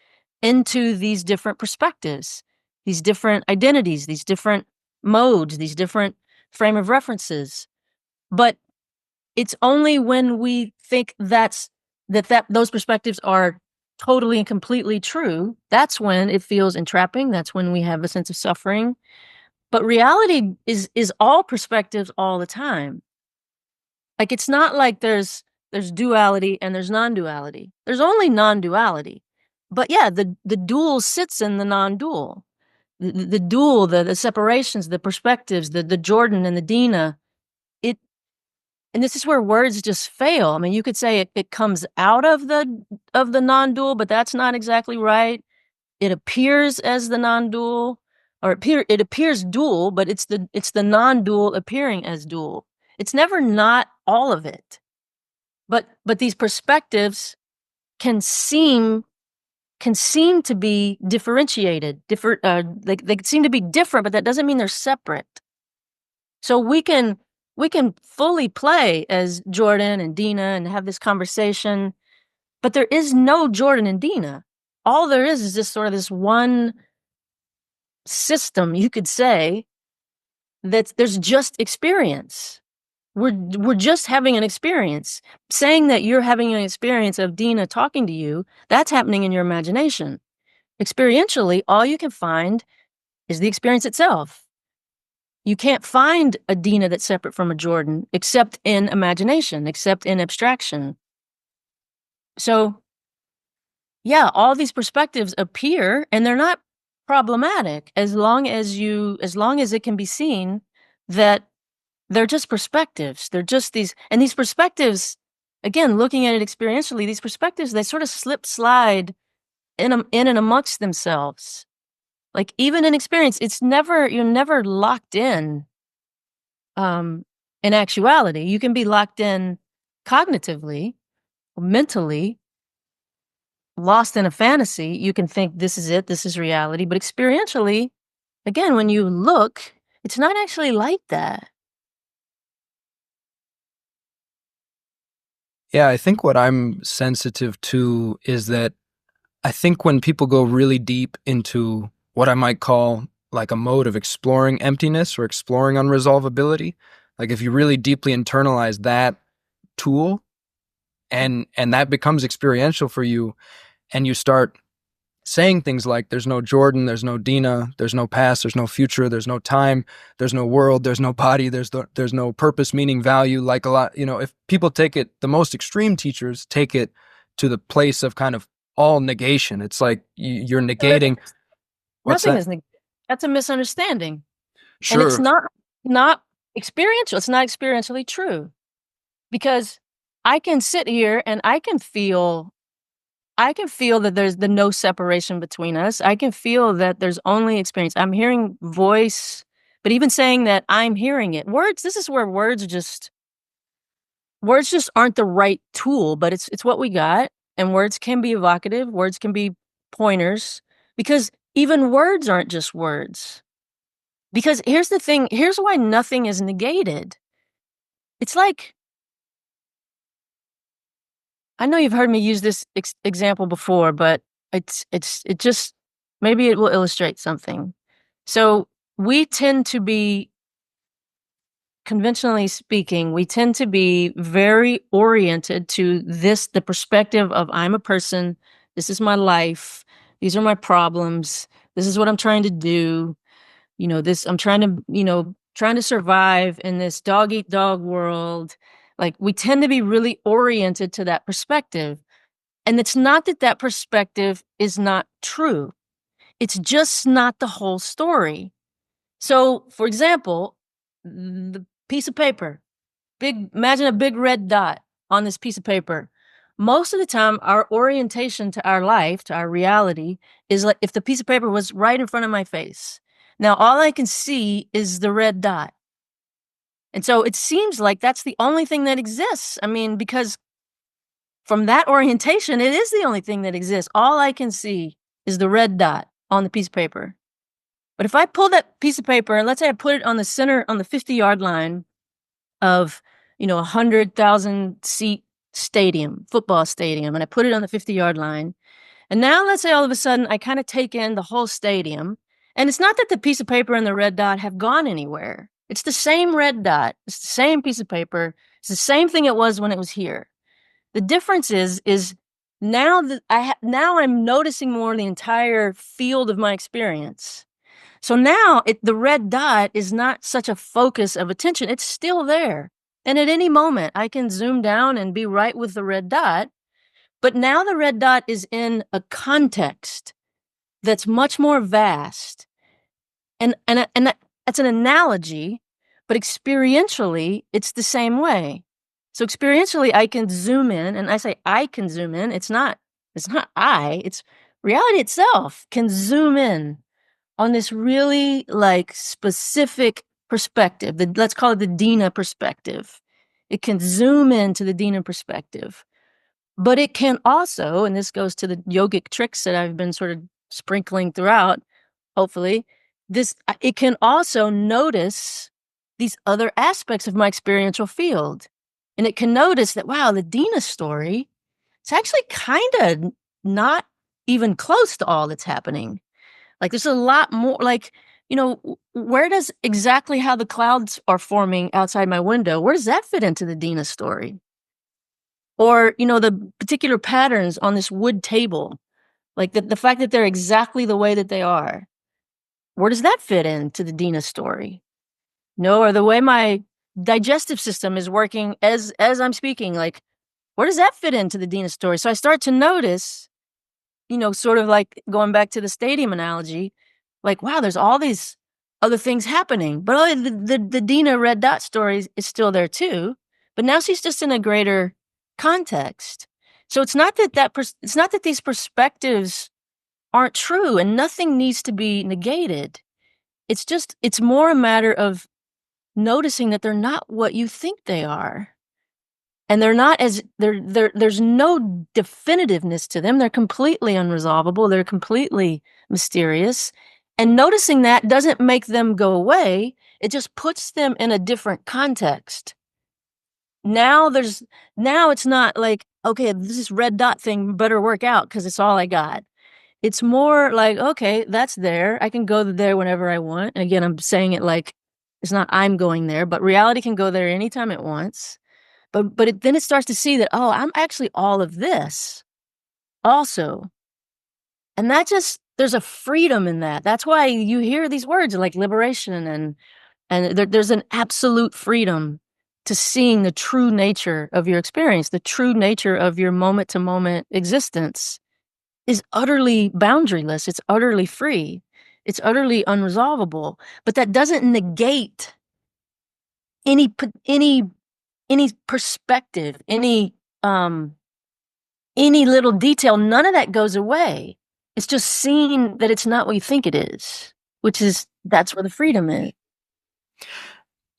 into these different perspectives, these different identities, these different modes, these different frame of references. But it's only when we think that those perspectives are totally and completely true, that's when it feels entrapping. That's when we have a sense of suffering. But reality is all perspectives all the time. Like it's not like there's duality and there's non-duality. There's only non-duality. But yeah, the dual sits in the non-dual. The dual, the separations, the perspectives, the Jordan and the Dena, it and this is where words just fail. I mean, you could say it comes out of the non-dual, but that's not exactly right. It appears as the non-dual, or it appears dual, but it's the non-dual appearing as dual. It's never not all of it. But these perspectives can seem to be differentiated, different. They seem to be different, but that doesn't mean they're separate. So we can fully play as Jordan and Dena and have this conversation, but there is no Jordan and Dena. All there is this sort of this one system, you could say, that there's just experience. We're just having an experience. Saying that you're having an experience of Dena talking to you, that's happening in your imagination. Experientially, all you can find is the experience itself. You can't find a Dena that's separate from a Jordan except in imagination, except in abstraction. So, yeah, all these perspectives appear and they're not problematic as long as it can be seen that they're just perspectives. They're just these perspectives, again, looking at it experientially, these perspectives, they sort of slide in and amongst themselves. Like even in experience, you're never locked in actuality. You can be locked in cognitively, mentally, lost in a fantasy. You can think this is it, this is reality. But experientially, again, when you look, it's not actually like that. Yeah, I think what I'm sensitive to is that I think when people go really deep into what I might call like a mode of exploring emptiness or exploring unresolvability, like if you really deeply internalize that tool and that becomes experiential for you and you start saying things like there's no Jordan, there's no Dena, there's no past, there's no future, there's no time, there's no world, there's no body, there's no purpose, meaning, value. Like a lot, if people take it, the most extreme teachers take it to the place of kind of all negation. It's like you're negating. What's Nothing that? is that's a misunderstanding. And it's Sure. not experiential. It's not experientially true. Because I can sit here and I can feel that there's no separation between us. I can feel that there's only experience. I'm hearing voice, but even saying that I'm hearing it. This is where words just aren't the right tool, but it's what we got. And words can be evocative, words can be pointers, because even words aren't just words. Because here's the thing, here's why nothing is negated. It's like, I know you've heard me use this example before, but it just, maybe it will illustrate something. So we tend to be, conventionally speaking, we tend to be very oriented to the perspective of I'm a person, This is my life. These are my problems. This is what I'm trying to do. I'm trying to, trying to survive in this dog eat dog world. Like, we tend to be really oriented to that perspective. And it's not that that perspective is not true. It's just not the whole story. So, for example, the piece of paper, imagine a big red dot on this piece of paper. Most of the time, our orientation to our life, to our reality, is like if the piece of paper was right in front of my face. Now, all I can see is the red dot. And so it seems like that's the only thing that exists. I mean, because from that orientation, it is the only thing that exists. All I can see is the red dot on the piece of paper. But if I pull that piece of paper and let's say I put it on the center, on the 50-yard line of, a 100,000 seat stadium, football stadium, and I put it on the 50-yard line. And now let's say all of a sudden I kind of take in the whole stadium. And it's not that the piece of paper and the red dot have gone anywhere. It's the same red dot. It's the same piece of paper. It's the same thing it was when it was here. The difference is now that now I'm noticing more the entire field of my experience. So now the red dot is not such a focus of attention. It's still there. And at any moment, I can zoom down and be right with the red dot. But now the red dot is in a context that's much more vast. And that's an analogy, but experientially, it's the same way. So experientially, I can zoom in, and I say I can zoom in. It's not it's reality itself can zoom in on this really like specific perspective. Let's call it the Dena perspective. It can zoom into the Dena perspective. But it can also, and this goes to the yogic tricks that I've been sort of sprinkling throughout, hopefully, it can also notice these other aspects of my experiential field. And it can notice that, wow, the Dena story, it's actually kind of not even close to all that's happening. Like there's a lot more, like, where does exactly how the clouds are forming outside my window, where does that fit into the Dena story? Or, the particular patterns on this wood table, like the fact that they're exactly the way that they are, where does that fit into the Dena story? Or the way my digestive system is working as I'm speaking, like, where does that fit into the Dena story? So I start to notice, sort of like going back to the stadium analogy, like, wow, there's all these other things happening. But the Dena red dot story is still there too. But now she's just in a greater context. So it's not it's not that these perspectives aren't true and nothing needs to be negated. It's more a matter of noticing that they're not what you think they are. And they're not as there's no definitiveness to them. They're completely unresolvable. They're completely mysterious. And noticing that doesn't make them go away. It just puts them in a different context. Now it's not like, okay, this red dot thing better work out because it's all I got. It's more like, okay, that's there. I can go there whenever I want. And again, I'm saying it like it's not I'm going there, but reality can go there anytime it wants. But then it starts to see that, oh, I'm actually all of this also. And there's a freedom in that. That's why you hear these words like liberation and there's an absolute freedom to seeing the true nature of your experience, the true nature of your moment to moment existence is utterly boundaryless. It's utterly free. It's utterly unresolvable. But that doesn't negate any perspective, any little detail. None of that goes away. It's just seeing that it's not what you think it is, that's where the freedom is.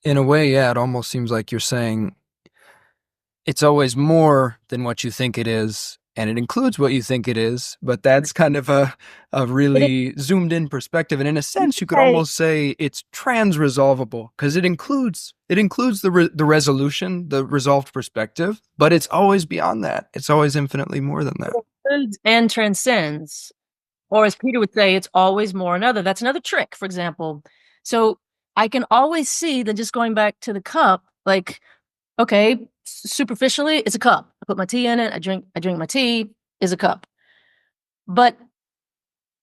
In a way, yeah, it almost seems like you're saying it's always more than what you think it is, and it includes what you think it is, but that's kind of a really zoomed in perspective. And in a sense, you could almost say it's trans-resolvable because it includes the resolution, the resolved perspective, but it's always beyond that. It's always infinitely more than that. It includes and transcends. Or as Peter would say, it's always more another. That's another trick, for example. So I can always see that, just going back to the cup, like, okay, superficially, it's a cup. I put my tea in it. I drink my tea, is a cup. But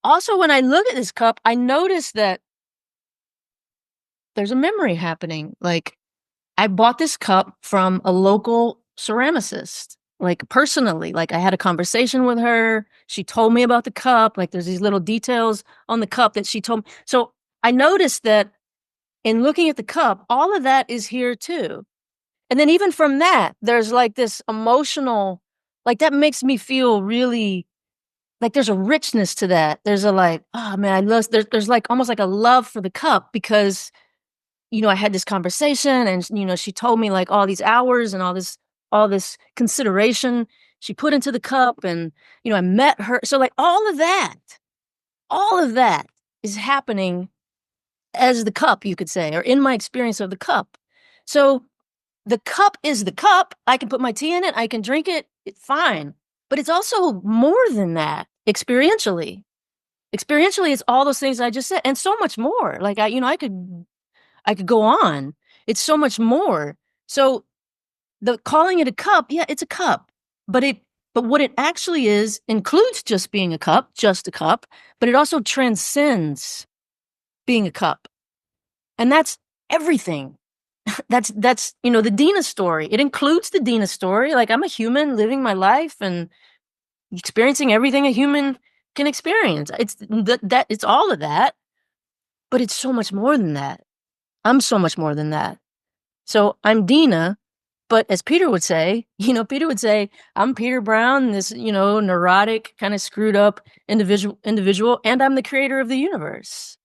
also, when I look at this cup, I notice that there's a memory happening. Like, I bought this cup from a local ceramicist, like personally. Like, I had a conversation with her. She told me about the cup. Like, there's these little details on the cup that she told me. So I noticed that in looking at the cup, all of that is here too. And then even from that, there's like this emotional, like that makes me feel really like there's a richness to that. There's a like, oh man, I love there's like almost like a love for the cup because I had this conversation and she told me like all these hours and all this consideration she put into the cup and I met her. So like all of that is happening as the cup, you could say, or in my experience of the cup. So the cup is the cup. I can put my tea in it. I can drink it. It's fine. But it's also more than that experientially. Experientially, it's all those things I just said and so much more. Like I could go on. It's so much more. So the calling it a cup, yeah, it's a cup. But what it actually is includes just being a cup, just a cup, but it also transcends being a cup. And that's everything. That's the Dena story. It includes the Dena story. Like I'm a human living my life and experiencing everything a human can experience. It's all of that, but it's so much more than that. I'm so much more than that. So I'm Dena, but as Peter would say, Peter would say, I'm Peter Brown, this, neurotic, kind of screwed up individual, and I'm the creator of the universe.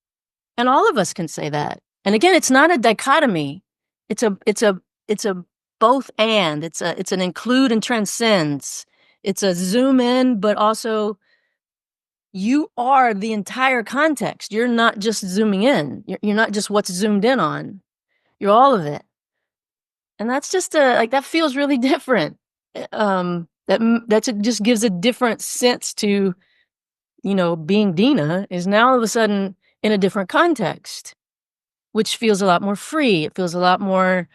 And all of us can say that. And again, it's not a dichotomy. It's a both and. It's an include and transcends. It's a zoom in, but also you are the entire context. You're not just zooming in. You're not just what's zoomed in on. You're all of it. And that's just like that feels really different. Just gives a different sense to being Dena is now all of a sudden in a different context, which feels a lot more free. It feels a lot more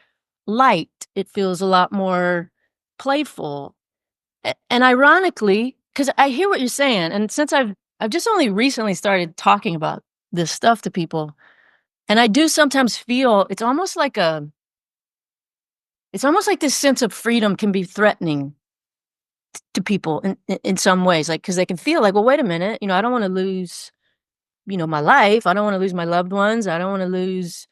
light. It feels a lot more playful. And ironically, because I hear what you're saying, and since I've just only recently started talking about this stuff to people, and I do sometimes feel it's almost like this sense of freedom can be threatening to people in some ways, like because they can feel like, well, wait a minute, I don't want to lose, my life. I don't want to lose my loved ones. I don't want to lose,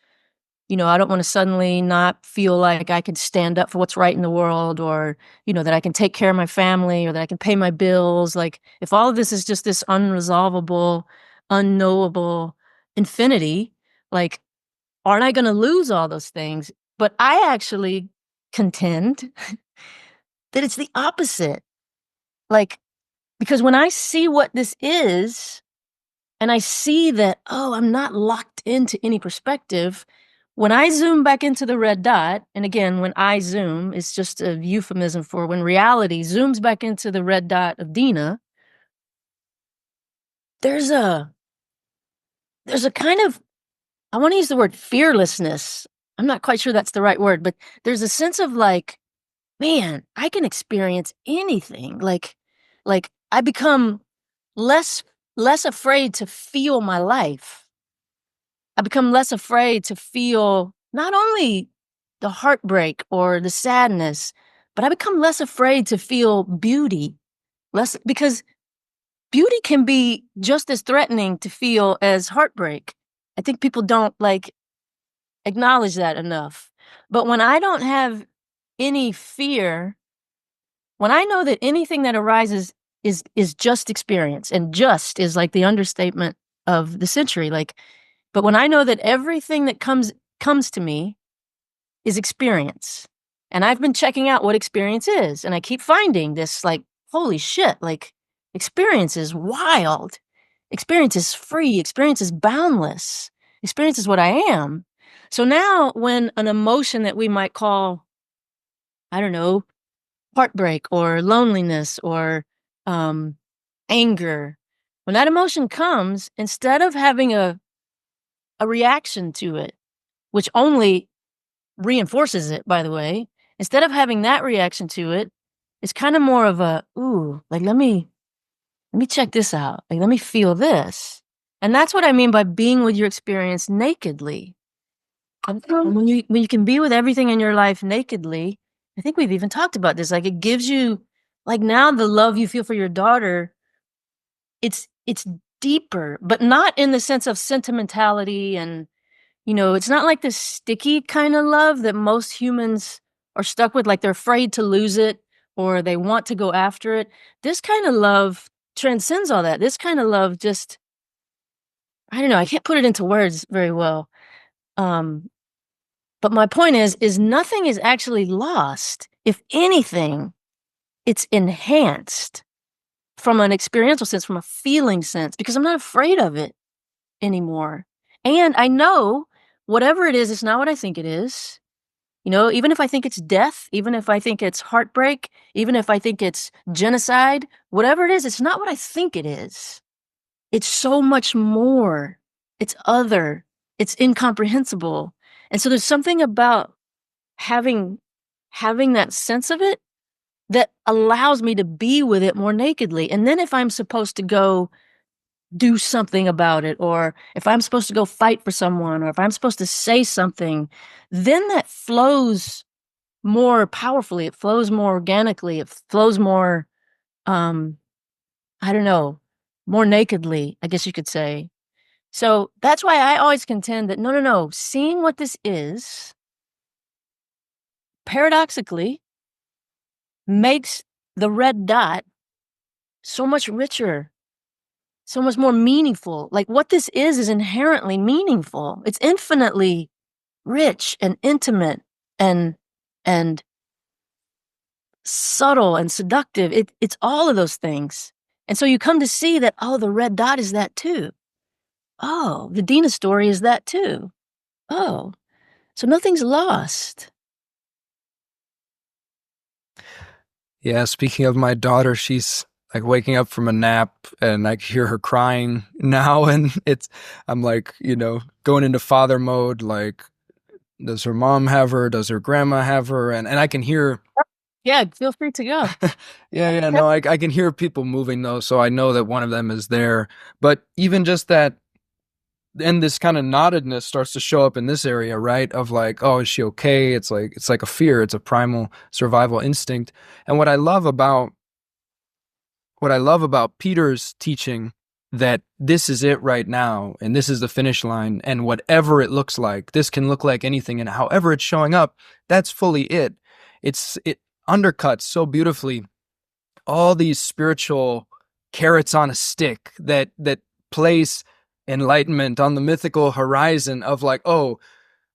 I don't want to suddenly not feel like I can stand up for what's right in the world, or that I can take care of my family, or that I can pay my bills. Like if all of this is just this unresolvable, unknowable infinity, like aren't I going to lose all those things? But I actually contend that it's the opposite. Like, because when I see what this is, and I see that, oh, I'm not locked into any perspective, when I zoom back into the red dot, and again, when I zoom, it's just a euphemism for when reality zooms back into the red dot of Dena, there's a kind of, I want to use the word fearlessness. I'm not quite sure that's the right word, but there's a sense of like, man, I can experience anything. Like I become less less afraid to feel my life. I become less afraid to feel not only the heartbreak or the sadness, but I become less afraid to feel beauty. Less because beauty can be just as threatening to feel as heartbreak. I think people don't like acknowledge that enough. But when I don't have any fear, when I know that anything that arises is just experience, and just is like the understatement of the century. Like, but when I know that everything that comes to me is experience, and I've been checking out what experience is, and I keep finding this like, holy shit, like experience is wild. Experience is free. Experience is boundless. Experience is what I am. So now when an emotion that we might call, I don't know, heartbreak or loneliness or um, anger, when that emotion comes, instead of having a reaction to it, which only reinforces it, by the way, instead of having that reaction to it, it's kind of more of a, ooh, like let me check this out. Like, let me feel this. And that's what I mean by being with your experience nakedly. And when you can be with everything in your life nakedly, I think we've even talked about this. Like, it gives you, like, now the love you feel for your daughter, it's deeper, but not in the sense of sentimentality. And it's not like this sticky kind of love that most humans are stuck with, like they're afraid to lose it or they want to go after it. This kind of love transcends all that. This kind of love just, I don't know, I can't put it into words very well. Um, but my point is nothing is actually lost. If anything, it's enhanced from an experiential sense, from a feeling sense, because I'm not afraid of it anymore. And I know whatever it is, it's not what I think it is. Even if I think it's death, even if I think it's heartbreak, even if I think it's genocide, whatever it is, it's not what I think it is. It's so much more. It's other. It's incomprehensible. And so there's something about having that sense of it that allows me to be with it more nakedly. And then if I'm supposed to go do something about it, or if I'm supposed to go fight for someone, or if I'm supposed to say something, then that flows more powerfully. It flows more organically. It flows more, um, I don't know, more nakedly, I guess you could say. So that's why I always contend that no, no, no, seeing what this is, paradoxically, makes the red dot so much richer, so much more meaningful. Like, what this is inherently meaningful. It's infinitely rich and intimate and and subtle and seductive. It's all of those things. And so you come to see that, oh, the red dot is that too. Oh, the Dena story is that too. Oh, so nothing's lost. Yeah, speaking of my daughter, she's like waking up from a nap and I hear her crying now and I'm like, going into father mode, like, does her mom have her? Does her grandma have her? And I can hear Yeah, feel free to go. yeah, no, I can hear people moving though, so I know that one of them is there. But even just that, and this kind of knottedness starts to show up in this area, right? Of like, oh, is she okay? It's like a fear, it's a primal survival instinct. And what I love about Peter's teaching, that this is it right now and this is the finish line, and whatever it looks like, this can look like anything, and however it's showing up, that's fully it. It undercuts so beautifully all these spiritual carrots on a stick that place enlightenment on the mythical horizon of like, oh,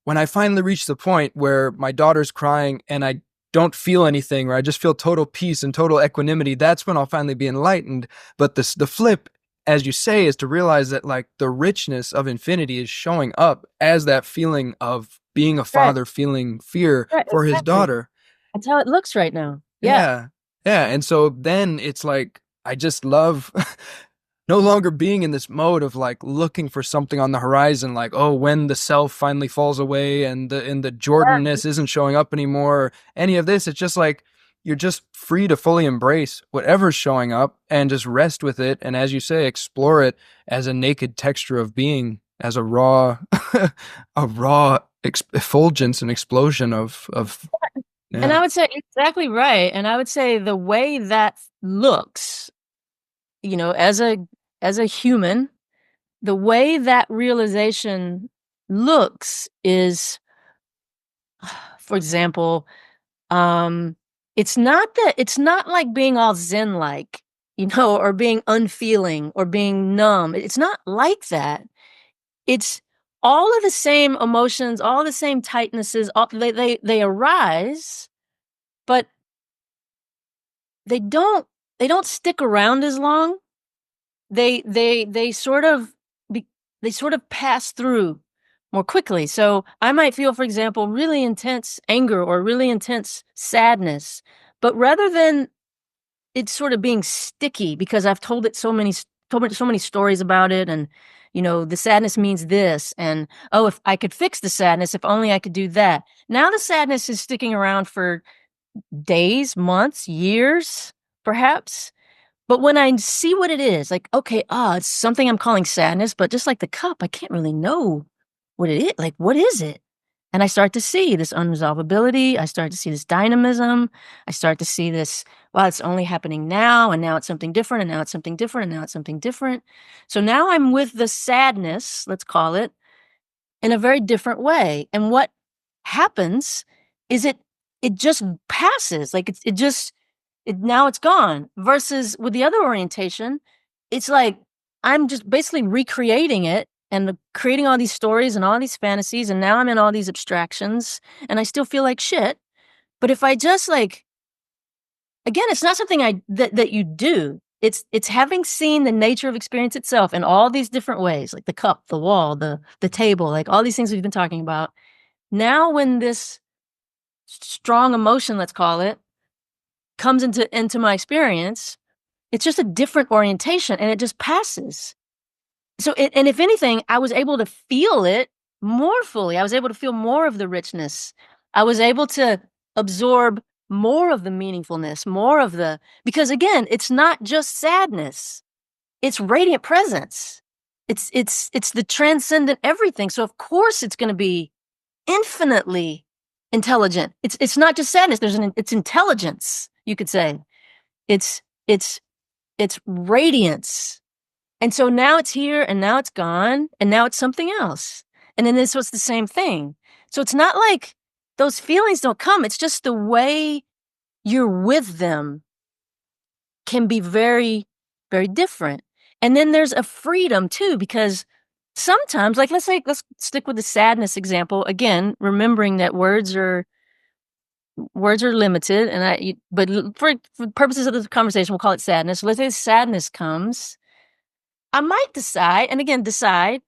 when I finally reach the point where my daughter's crying and I don't feel anything, or I just feel total peace and total equanimity, that's when I'll finally be enlightened. But the flip, as you say, is to realize that like the richness of infinity is showing up as that feeling of being a Right, father feeling fear right, for his exactly. daughter. That's how it looks right now. Yeah. Yeah. Yeah. And so then it's like, I just love no longer being in this mode of like looking for something on the horizon, like, oh, when the self finally falls away and the Yeah. Jordanness isn't showing up anymore, or any of this. It's just like you're just free to fully embrace whatever's showing up and just rest with it. And as you say, explore it as a naked texture of being, as a raw, a raw effulgence and explosion of, And I yeah. would say exactly right. And I would say the way that looks, as a human, the way that realization looks is, for example, um, it's not like being all zen-like, or being unfeeling or being numb. It's not like that. It's all of the same emotions, all the same tightnesses, they arise, but they don't they don't stick around as long. They sort of be, they sort of pass through more quickly. So I might feel, for example, really intense anger or really intense sadness, but rather than it sort of being sticky because I've told so many stories about it, and the sadness means this, and oh, if I could fix the sadness, if only I could do that. Now the sadness is sticking around for days, months, years, perhaps. But when I see what it is, like, okay, it's something I'm calling sadness, but just like the cup, I can't really know what it is. Like, what is it? And I start to see this unresolvability. I start to see this dynamism. I start to see this, wow, it's only happening now, and now it's something different, and now it's something different, and now it's something different. So now I'm with the sadness, let's call it, in a very different way. And what happens is it just passes. Like it just now it's gone. Versus with the other orientation, it's like I'm just basically recreating it and creating all these stories and all these fantasies, and now I'm in all these abstractions and I still feel like shit. But if I just like again, it's not something that you do. It's having seen the nature of experience itself in all these different ways, like the cup, the wall, the table, like all these things we've been talking about. Now when this strong emotion, let's call it, comes into my experience, it's just a different orientation and it just passes. So and if anything, I was able to feel it more fully. I was able to feel more of the richness. I was able to absorb more of the meaningfulness, more of the because again, it's not just sadness. It's radiant presence. It's the transcendent everything. So of course it's going to be infinitely intelligent. It's not just sadness. It's intelligence, you could say. It's it's it's radiance. And so now it's here and now it's gone and now it's something else. And then this was the same thing. So it's not like those feelings don't come. It's just the way you're with them can be very, very different. And then there's a freedom too, because sometimes, like let's stick with the sadness example again, remembering that words are limited, and but for purposes of this conversation, we'll call it sadness. So let's say sadness comes, I might decide, and again decide,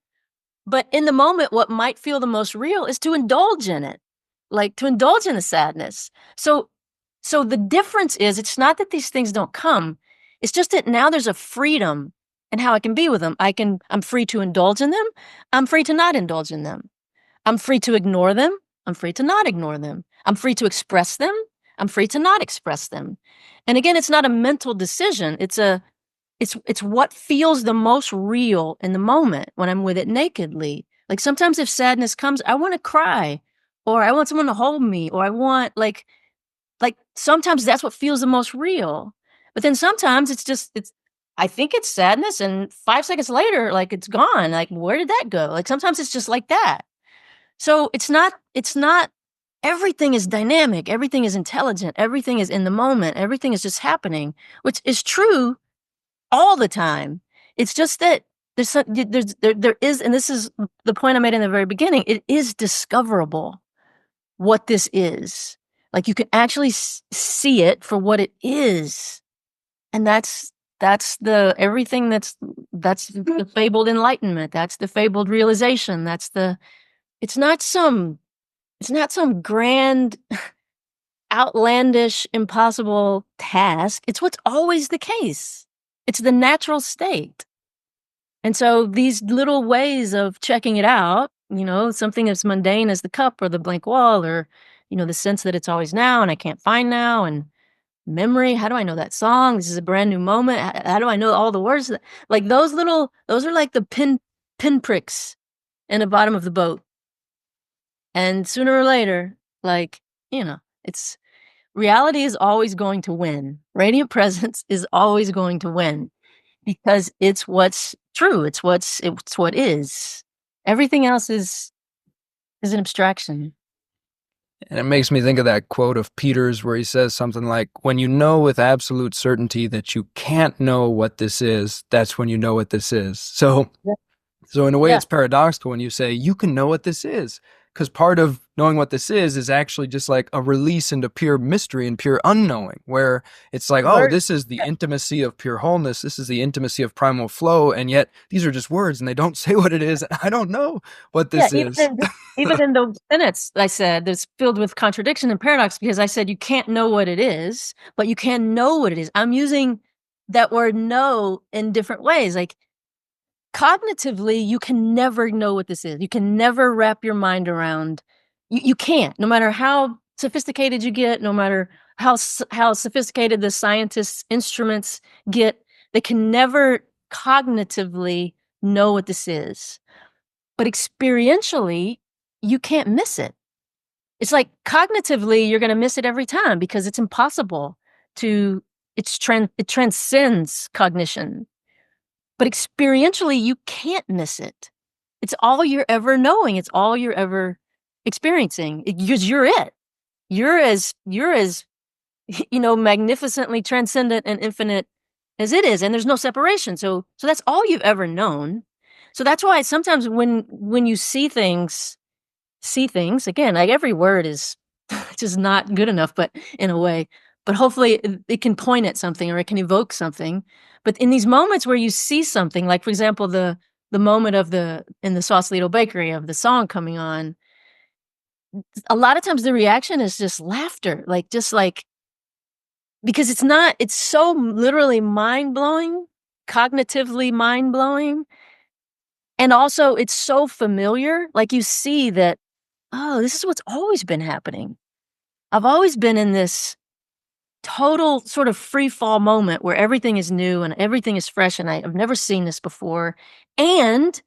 but in the moment, what might feel the most real is to indulge in it, like to indulge in the sadness. So the difference is, it's not that these things don't come. It's just that now there's a freedom in how I can be with them. I'm free to indulge in them. I'm free to not indulge in them. I'm free to ignore them. I'm free to not ignore them. I'm free to express them. I'm free to not express them. And again, it's not a mental decision. It's what feels the most real in the moment when I'm with it nakedly. Like sometimes if sadness comes, I want to cry, or I want someone to hold me, or I want like sometimes that's what feels the most real. But then sometimes it's I think it's sadness, and 5 seconds later, like it's gone. Like where did that go? Like sometimes it's just like that. So it's not everything is dynamic, everything is intelligent, everything is in the moment, everything is just happening, which is true all the time. It's just that there is, and this is the point I made in the very beginning, it is discoverable what this is. Like you can actually see it for what it is. And that's the everything that's the fabled enlightenment. That's the fabled realization. It's not some it's not some grand, outlandish, impossible task. It's what's always the case. It's the natural state. And so these little ways of checking it out, something as mundane as the cup or the blank wall, or, the sense that it's always now and I can't find now, and memory. How do I know that song? This is a brand new moment. How do I know all the words? Like those are like the pinpricks in the bottom of the boat. And sooner or later, like, it's reality is always going to win. Radiant presence is always going to win because it's what's true. It's what is. Everything else is an abstraction. And it makes me think of that quote of Peter's where he says something like, when you know with absolute certainty that you can't know what this is, that's when you know what this is. So in a way, Yeah. it's paradoxical when you say you can know what this is, because part of knowing what this is actually just like a release into pure mystery and pure unknowing, where it's like, oh, Word. this is the intimacy of pure wholeness. This is the intimacy of primal flow. And yet these are just words and they don't say what it is. I don't know what Yeah, this is. even in those minutes, I said that's filled with contradiction and paradox because I said you can't know what it is, but you can know what it is. I'm using that word know in different ways. Like cognitively, you can never know what this is. You can never wrap your mind around. You can't, no matter how sophisticated you get, no matter how sophisticated the scientists' instruments get. They can never cognitively know what this is. But experientially, you can't miss it. It's like cognitively, you're going to miss it every time because it's impossible to, it transcends cognition. But experientially, you can't miss it. It's all you're ever knowing. It's all you're ever experiencing because you're it. You're as magnificently transcendent and infinite as it is, and there's no separation. So that's all you've ever known. So that's why sometimes when you see things again, like every word is just not good enough, but in a way, but hopefully it can point at something or it can evoke something. But in these moments where you see something, like for example, the moment of the in the Sausalito Bakery of the song coming on, a lot of times the reaction is just laughter, like just like because it's so literally mind-blowing, cognitively mind-blowing, and also it's so familiar, like you see that, oh, this is what's always been happening. I've always been in this total sort of free fall moment where everything is new and everything is fresh, and I've never seen this before, and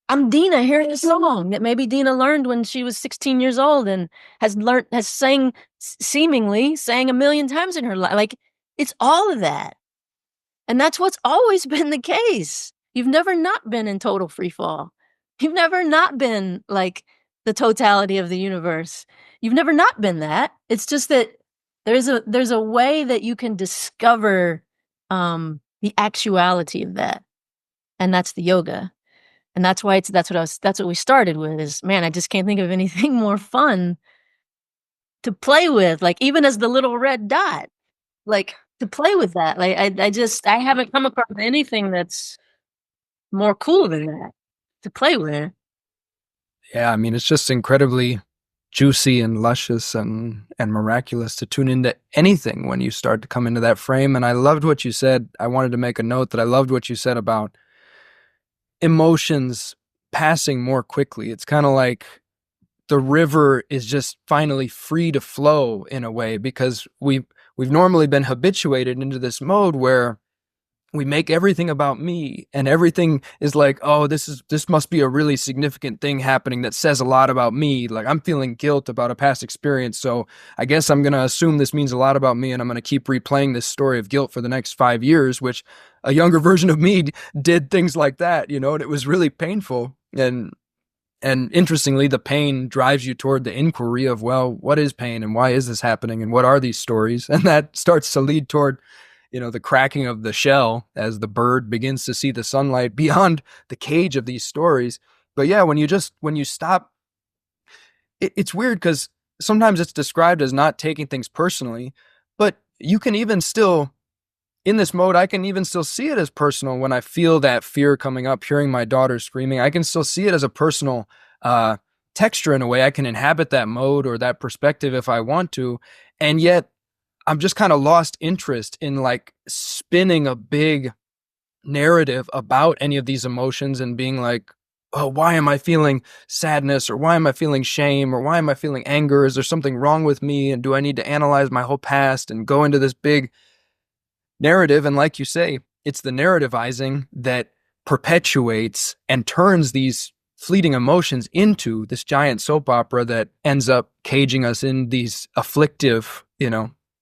I'm Dena hearing a song that maybe Dena learned when she was 16 years old and has seemingly sang a million times in her life. Like, it's all of that. And that's what's always been the case. You've never not been in total free fall. You've never not been like the totality of the universe. You've never not been that. It's just that there's a way that you can discover the actuality of that. And that's the yoga. And that's what we started with is, man, I just can't think of anything more fun to play with, like, even as the little red dot, like, to play with that. Like, I haven't come across anything that's more cool than that to play with. Yeah, I mean, it's just incredibly juicy and luscious and miraculous to tune into anything when you start to come into that frame. And I loved what you said. I wanted to make a note that I loved what you said about emotions passing more quickly. It's kind of like the river is just finally free to flow in a way because we've normally been habituated into this mode where we make everything about me and everything is like, oh, this must be a really significant thing happening that says a lot about me. Like I'm feeling guilt about a past experience, so I guess I'm going to assume this means a lot about me and I'm going to keep replaying this story of guilt for the next 5 years, which a younger version of me did things like that, and it was really painful. And interestingly, the pain drives you toward the inquiry of, well, what is pain and why is this happening and what are these stories? And that starts to lead toward the cracking of the shell as the bird begins to see the sunlight beyond the cage of these stories. But yeah, when you stop, it's weird because sometimes it's described as not taking things personally, but you can even still, in this mode, I can even still see it as personal when I feel that fear coming up, hearing my daughter screaming. I can still see it as a personal texture in a way. I can inhabit that mode or that perspective if I want to. And yet, I'm just kind of lost interest in like spinning a big narrative about any of these emotions and being like, oh, why am I feeling sadness or why am I feeling shame or why am I feeling anger? Is there something wrong with me? And do I need to analyze my whole past and go into this big narrative? And like you say, it's the narrativizing that perpetuates and turns these fleeting emotions into this giant soap opera that ends up caging us in these afflictive,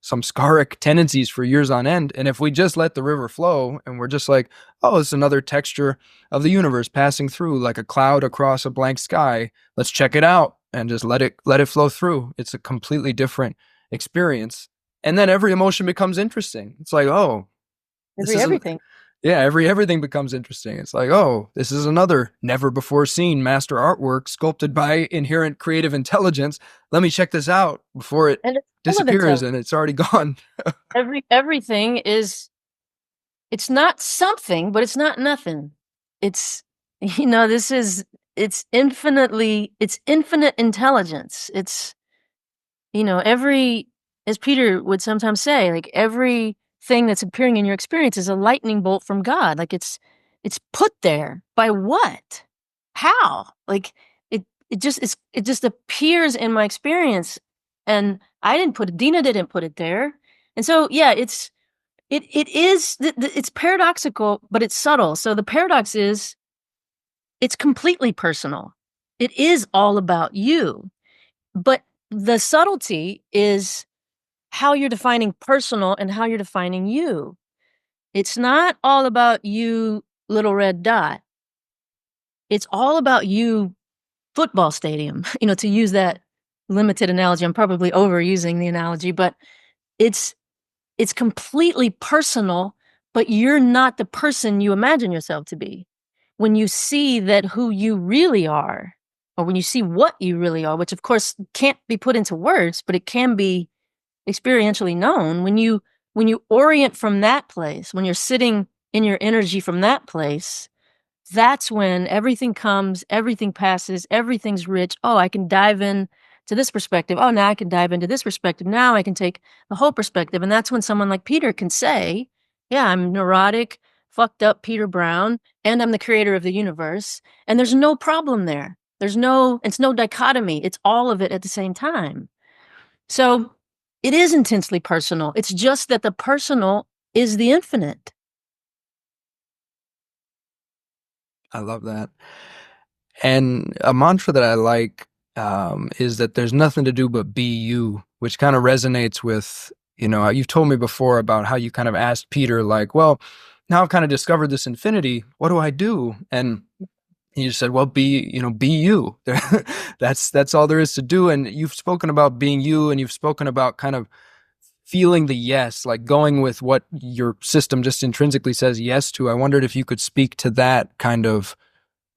some scaric tendencies for years on end. And if we just let the river flow and we're just like, oh, it's another texture of the universe passing through like a cloud across a blank sky, let's check it out and just let it flow through. It's a completely different experience. And then every emotion becomes interesting. It's like, oh, this isn't, Everything. yeah, everything becomes interesting. It's like, oh, this is another never before seen master artwork sculpted by inherent creative intelligence. Let me check this out before it And it's full of disappears itself. and it's already gone. Everything is, it's not something, but it's not nothing. It's, this is, it's infinite intelligence. It's, every, as Peter would sometimes say, like everything that's appearing in your experience is a lightning bolt from God. Like it's put there by what? How? Like it just appears in my experience, and I didn't put it. Dena didn't put it there, and so yeah, it is it's paradoxical, but it's subtle. So the paradox is it's completely personal. It is all about you. But the subtlety is how you're defining personal and how you're defining you. It's not all about you, little red dot. It's all about you, football stadium, to use that limited analogy. I'm probably overusing the analogy, but it's it's completely personal, but you're not the person you imagine yourself to be. When you see that who you really are, or when you see what you really are, which of course can't be put into words, but it can be experientially known, when you orient from that place, when you're sitting in your energy from that place, that's when everything comes, everything passes, everything's rich. Oh, I can dive in to this perspective. Oh, now I can dive into this perspective. Now I can take the whole perspective. And that's when someone like Peter can say, yeah, I'm neurotic, fucked up Peter Brown, and I'm the creator of the universe. And there's no problem there. It's no dichotomy. It's all of it at the same time. So it is intensely personal. It's just that the personal is the infinite. I love that. And a mantra that I like is that there's nothing to do but be you, which kind of resonates with, you've told me before about how you kind of asked Peter, like, well, now I've kind of discovered this infinity. What do I do? And he just said, well, be you. That's all there is to do. And you've spoken about being you, and you've spoken about kind of feeling the yes, like going with what your system just intrinsically says yes to. I wondered if you could speak to that kind of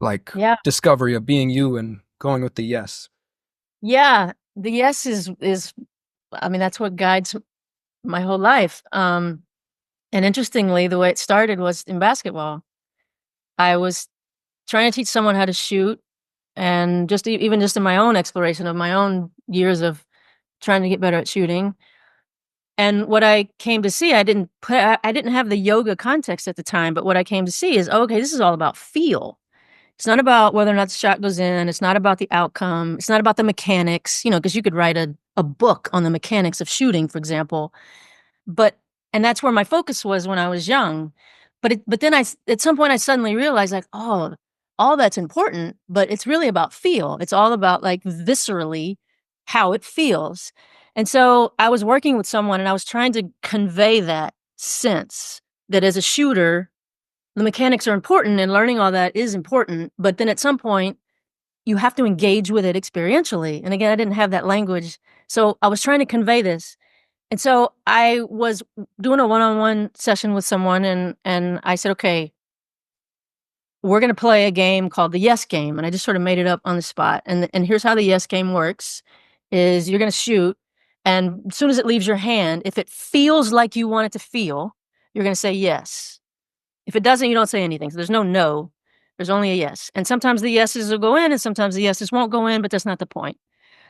like Yeah. discovery of being you and going with the yes. Yeah. The yes is I mean, that's what guides my whole life. And interestingly, the way it started was in basketball. I was trying to teach someone how to shoot, and just even just in my own exploration of my own years of trying to get better at shooting. And what I came to see, I didn't have the yoga context at the time, but what I came to see is, oh, okay, this is all about feel. It's not about whether or not the shot goes in. It's not about the outcome. It's not about the mechanics, because you could write a book on the mechanics of shooting, for example. But and that's where my focus was when I was young. But then at some point I suddenly realized, like, oh, all that's important, but it's really about feel. It's all about, like, viscerally how it feels. And so I was working with someone and I was trying to convey that sense that as a shooter, the mechanics are important and learning all that is important, but then at some point you have to engage with it experientially. And again, I didn't have that language. So I was trying to convey this. And so I was doing a one-on-one session with someone, and I said, "Okay, we're gonna play a game called the yes game." And I just sort of made it up on the spot. And here's how the yes game works is you're gonna shoot, and as soon as it leaves your hand, if it feels like you want it to feel, you're gonna say yes. If it doesn't, you don't say anything. So there's no no. There's only a yes. And sometimes the yeses will go in and sometimes the yeses won't go in, but that's not the point.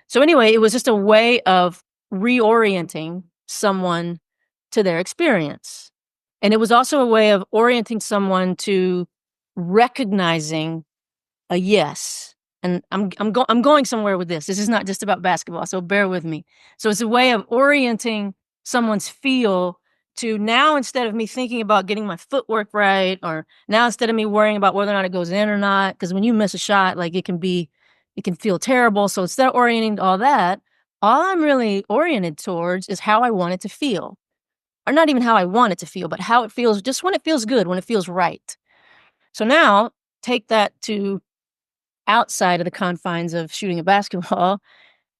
So anyway, it was just a way of reorienting someone to their experience. And it was also a way of orienting someone to recognizing a yes. And I'm going somewhere with this. This is not just about basketball, so bear with me. So it's a way of orienting someone's feel to now, instead of me thinking about getting my footwork right, or now instead of me worrying about whether or not it goes in or not, because when you miss a shot, like, it can feel terrible. So instead of orienting to all that, all I'm really oriented towards is how I want it to feel. Or not even how I want it to feel, but how it feels, just when it feels good, when it feels right. So now take that to outside of the confines of shooting a basketball.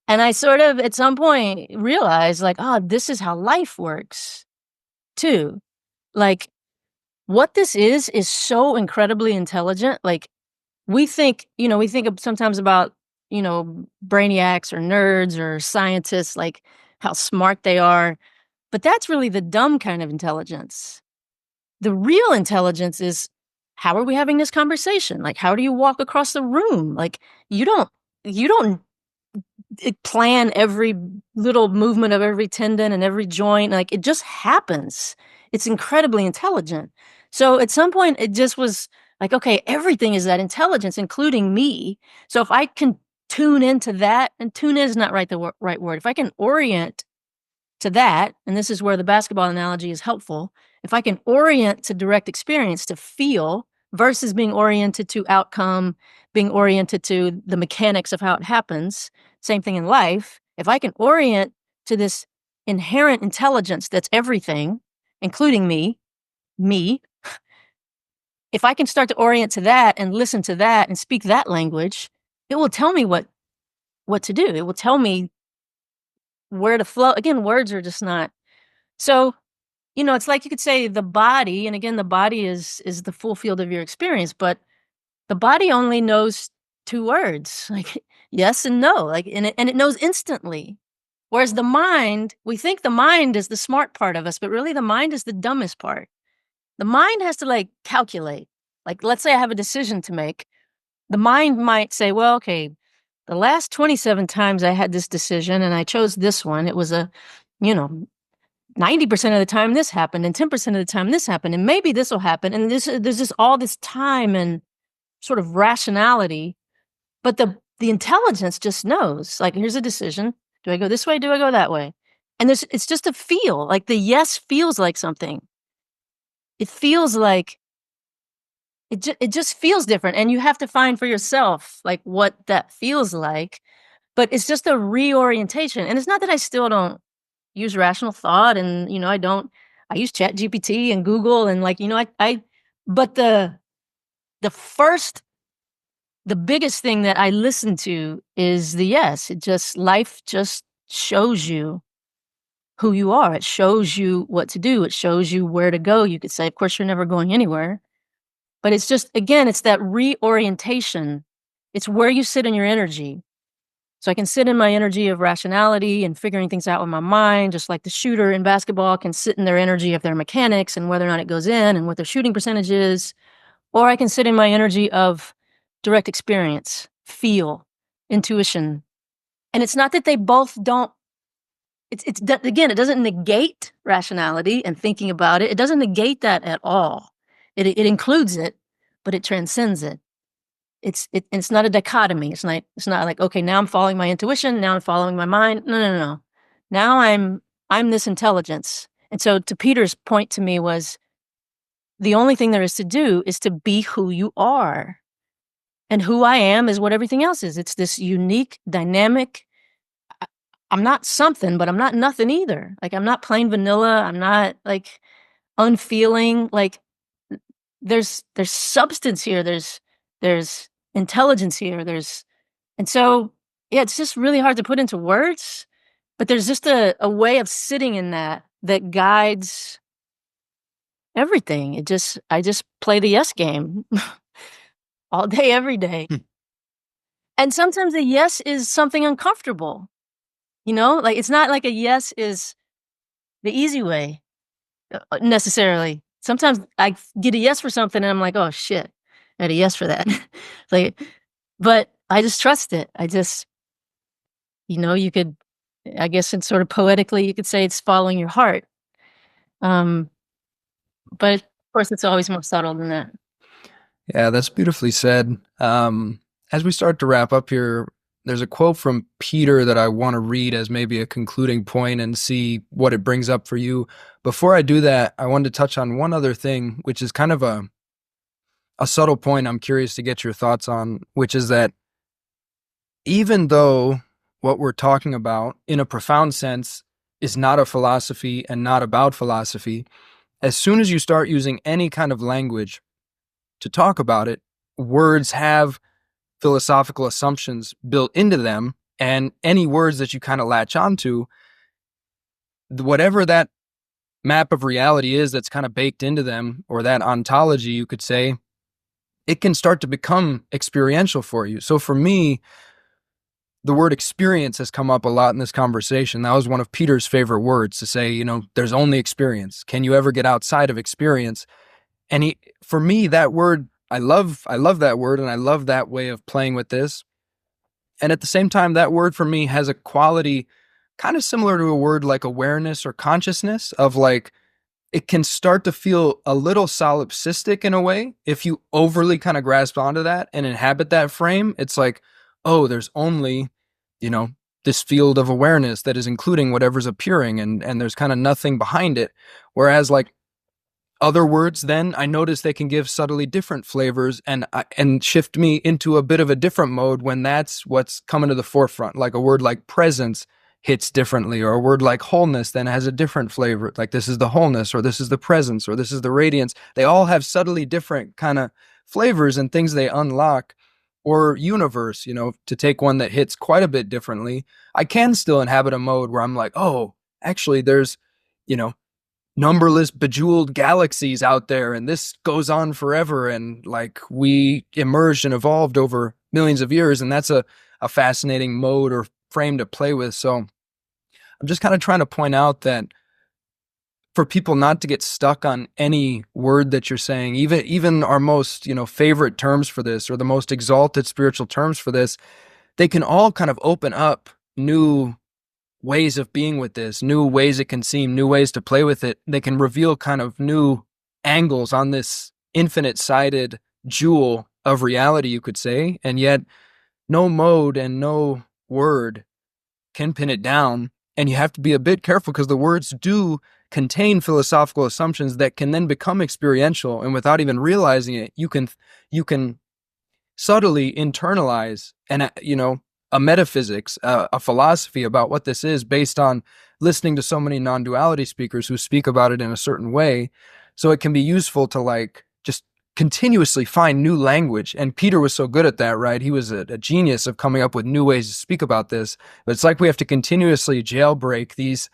And I sort of, at some point, realized, like, oh, this is how life works too. Like, what this is so incredibly intelligent. Like, we think of sometimes about, brainiacs or nerds or scientists, like how smart they are. But that's really the dumb kind of intelligence. The real intelligence is, how are we having this conversation? Like, how do you walk across the room? Like, you don't plan every little movement of every tendon and every joint. Like, it just happens. It's incredibly intelligent. So at some point, it just was like, okay, everything is that intelligence, including me. So if I can tune into that, and tune in is not right word. If I can orient to that, and this is where the basketball analogy is helpful. if I can orient to direct experience, to feel, versus being oriented to outcome, being oriented to the mechanics of how it happens, same thing in life. If I can orient to this inherent intelligence that's everything, including me, if I can start to orient to that and listen to that and speak that language, it will tell me what to do. It will tell me where to flow. Again, words are just not. So, it's like you could say the body, and again, the body is the full field of your experience, but the body only knows two words, like yes and no, like and it knows instantly. Whereas the mind, we think the mind is the smart part of us, but really the mind is the dumbest part. The mind has to like calculate. Like, let's say I have a decision to make. The mind might say, well, okay, the last 27 times I had this decision and I chose this one, it was you know, 90% of the time this happened and 10% of the time this happened. And maybe this will happen. And there's just all this time and sort of rationality. But the intelligence just knows, like, here's a decision. Do I go this way? Do I go that way? And it's just a feel. Like the yes feels like something. It feels like it just feels different. And you have to find for yourself like what that feels like. But it's just a reorientation. And it's not that I still don't use rational thought and, I use Chat GPT and Google and like, but the biggest thing that I listen to is the yes. Life just shows you who you are. It shows you what to do. It shows you where to go. You could say, of course, you're never going anywhere. But it's just, again, it's that reorientation. It's where you sit in your energy. So I can sit in my energy of rationality and figuring things out with my mind, just like the shooter in basketball can sit in their energy of their mechanics and whether or not it goes in and what their shooting percentage is. Or I can sit in my energy of direct experience, feel, intuition. And it's not that they both don't, again, it doesn't negate rationality and thinking about it. It doesn't negate that at all. It includes it, but it transcends it. It's not a dichotomy. It's not like, okay, now I'm following my intuition, now I'm following my mind. No. Now I'm this intelligence. And so to Peter's point to me was the only thing there is to do is to be who you are. And who I am is what everything else is. It's this unique, dynamic. I'm not something, but I'm not nothing either. Like I'm not plain vanilla. I'm not like unfeeling. Like there's substance here. There's intelligence here. And so yeah, it's just really hard to put into words. But there's just a way of sitting in that guides everything. I just play the yes game all day, every day. And sometimes a yes is something uncomfortable, like it's not like a yes is the easy way necessarily. Sometimes I get a yes for something and I'm like, oh shit, I had a yes for that. Like, but I just trust it. You could, I guess it's sort of poetically, you could say it's following your heart. But of course it's always more subtle than that. Yeah, that's beautifully said. As we start to wrap up here, there's a quote from Peter that I want to read as maybe a concluding point and see what it brings up for you. Before I do that, I wanted to touch on one other thing, which is kind of a subtle point I'm curious to get your thoughts on, which is that even though what we're talking about in a profound sense is not a philosophy and not about philosophy, as soon as you start using any kind of language to talk about it, words have philosophical assumptions built into them, and any words that you kind of latch onto, whatever that map of reality is that's kind of baked into them, or that ontology, you could say, it can start to become experiential for you. So for me, the word experience has come up a lot in this conversation. That was one of Peter's favorite words, to say, there's only experience. Can you ever get outside of experience? And for me, that word, I love that word, and I love that way of playing with this. And at the same time, that word for me has a quality kind of similar to a word like awareness or consciousness, of like, it can start to feel a little solipsistic in a way. If you overly kind of grasp onto that and inhabit that frame, it's like, oh, there's only, this field of awareness that is including whatever's appearing, and there's kind of nothing behind it. Whereas like other words, then I notice they can give subtly different flavors and shift me into a bit of a different mode when that's what's coming to the forefront. Like a word like presence hits differently, or a word like wholeness then has a different flavor. Like this is the wholeness, or this is the presence, or this is the radiance. They all have subtly different kind of flavors and things they unlock. Or universe, to take one that hits quite a bit differently, I can still inhabit a mode where I'm like, oh, actually, there's, you know, numberless bejeweled galaxies out there, and this goes on forever, and like we emerged and evolved over millions of years, and that's a fascinating mode or frame to play with. So I'm just kind of trying to point out that for people not to get stuck on any word that you're saying, even our most favorite terms for this, or the most exalted spiritual terms for this, they can all kind of open up new ways of being with this, new ways it can seem, new ways to play with it. They can reveal kind of new angles on this infinite sided jewel of reality, you could say. And yet no mode and no word can pin it down. And you have to be a bit careful, because the words do contain philosophical assumptions that can then become experiential. And without even realizing it, you can subtly internalize a metaphysics, a philosophy about what this is, based on listening to so many non-duality speakers who speak about it in a certain way. So it can be useful to like just continuously find new language. And Peter was so good at that, right? He was a genius of coming up with new ways to speak about this. But it's like we have to continuously jailbreak these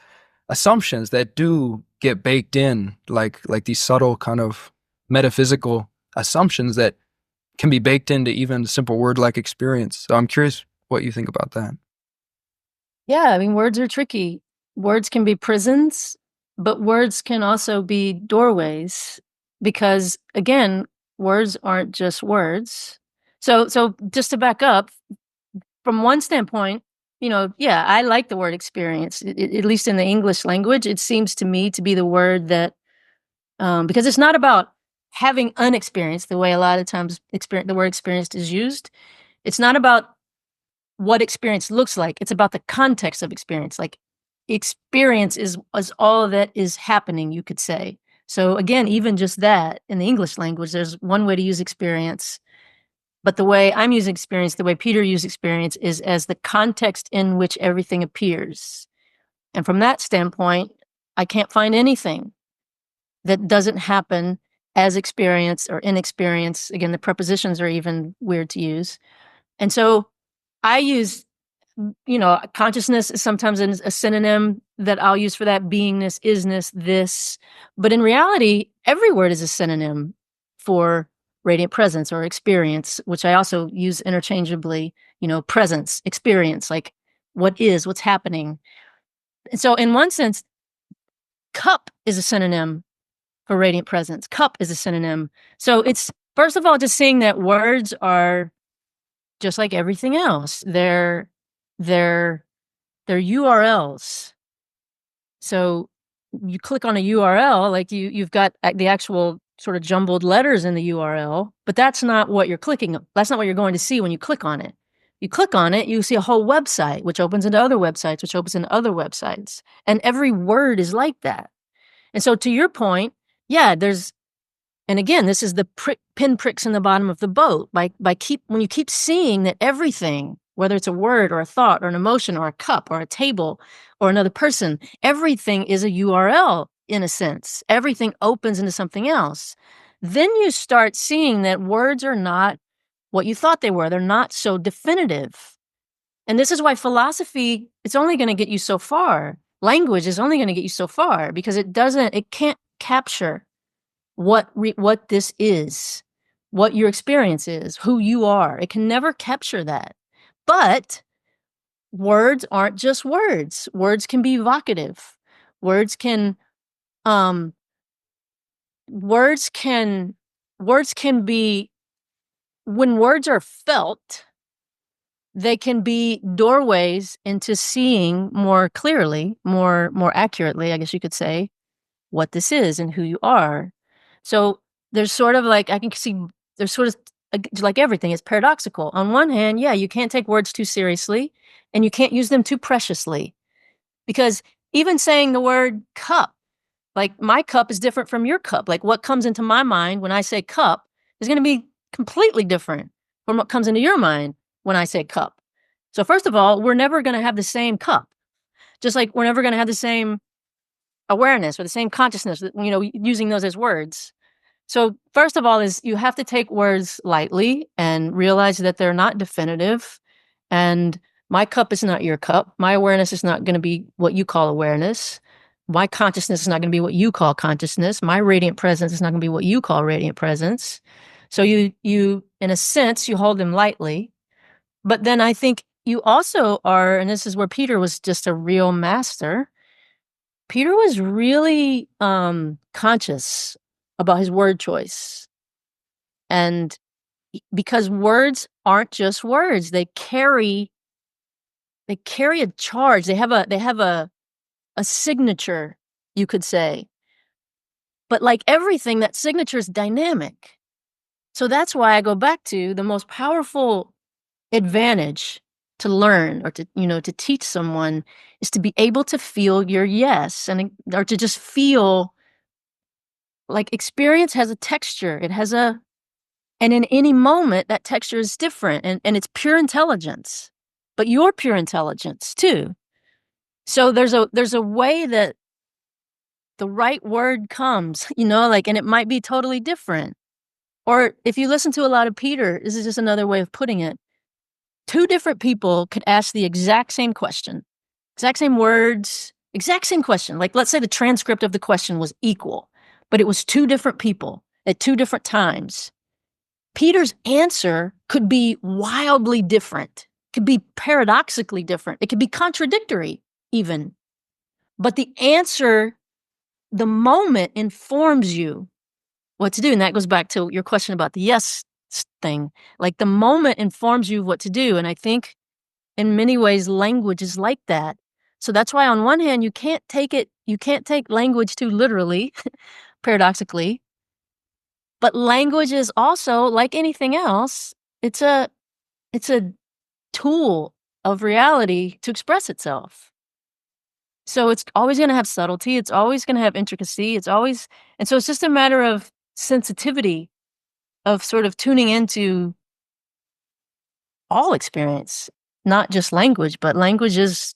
assumptions that do get baked in, like these subtle kind of metaphysical assumptions that can be baked into even a simple word like experience. So I'm curious what you think about that. Yeah, I mean, words are tricky. Words can be prisons, but words can also be doorways, because again, words aren't just words. So just to back up, from one standpoint, yeah, I like the word experience. At least in the English language, it seems to me to be the word that, because it's not about having unexperienced the way a lot of times the word experienced is used. It's not about what experience looks like. It's about the context of experience. Like experience is all that is happening, you could say. So again, even just that in the English language, there's one way to use experience. But the way I'm using experience, the way Peter used experience, is as the context in which everything appears. And from that standpoint, I can't find anything that doesn't happen as experience or inexperience. Again, the prepositions are even weird to use. And so I use, consciousness is sometimes a synonym that I'll use for that: beingness, isness, this. But in reality, every word is a synonym for radiant presence or experience, which I also use interchangeably. Presence, experience, like what is, what's happening. And so in one sense, cup is a synonym for radiant presence. Cup is a synonym. So it's, first of all, just seeing that words are just like everything else. They're URLs. So you click on a URL, like you've got the actual sort of jumbled letters in the URL, but that's not what you're clicking. That's not what you're going to see when you click on it. You click on it, you see a whole website, which opens into other websites, which opens into other websites. And every word is like that. And so to your point, yeah, and again, this is the pinpricks in the bottom of the boat. When you keep seeing that everything, whether it's a word or a thought or an emotion or a cup or a table or another person, everything is a URL in a sense. Everything opens into something else. Then you start seeing that words are not what you thought they were. They're not so definitive. And this is why philosophy, it's only going to get you so far. Language is only going to get you so far, because it can't capture what this is, what your experience is, who you are. It can never capture that. But words aren't just words. Words can be evocative. Words can words can be, when words are felt, they can be doorways into seeing more clearly, more accurately, I guess you could say, what this is and who you are. So there's sort of like, I can see there's sort of like everything is paradoxical. On one hand, yeah, you can't take words too seriously and you can't use them too preciously, because even saying the word cup, Like my cup is different from your cup. Like what comes into my mind when I say cup is going to be completely different from what comes into your mind when I say cup. So first of all, we're never going to have the same cup. Just like we're never going to have the same awareness or the same consciousness, using those as words. So first of all is you have to take words lightly and realize that they're not definitive. And my cup is not your cup. My awareness is not going to be what you call awareness. My consciousness is not going to be what you call consciousness. My radiant presence is not going to be what you call radiant presence. So you, in a sense, you hold them lightly. But then I think you also are, and this is where Peter was just a real master. Peter was really conscious about his word choice. And because words aren't just words, they carry a charge. They have a signature, you could say. But like everything, that signature is dynamic. So that's why I go back to the most powerful advantage to learn or to teach someone is to be able to feel your yes or to just feel like experience has a texture. And in any moment, that texture is different and it's pure intelligence, but your pure intelligence too. So there's a way that the right word comes, and it might be totally different. Or if you listen to a lot of Peter, this is just another way of putting it. Two different people could ask the exact same question, exact same words, exact same question. Like let's say the transcript of the question was equal, but it was two different people at two different times. Peter's answer could be wildly different, could be paradoxically different. It could be contradictory even. But the answer, the moment informs you what to do. And that goes back to your question about the yes thing. Like the moment informs you what to do. And I think in many ways, language is like that. So that's why on one hand, you can't take language too literally, paradoxically. But language is also, like anything else, it's a tool of reality to express itself. So it's always going to have subtlety. It's always going to have intricacy. And so it's just a matter of sensitivity, of sort of tuning into all experience, not just language, but language is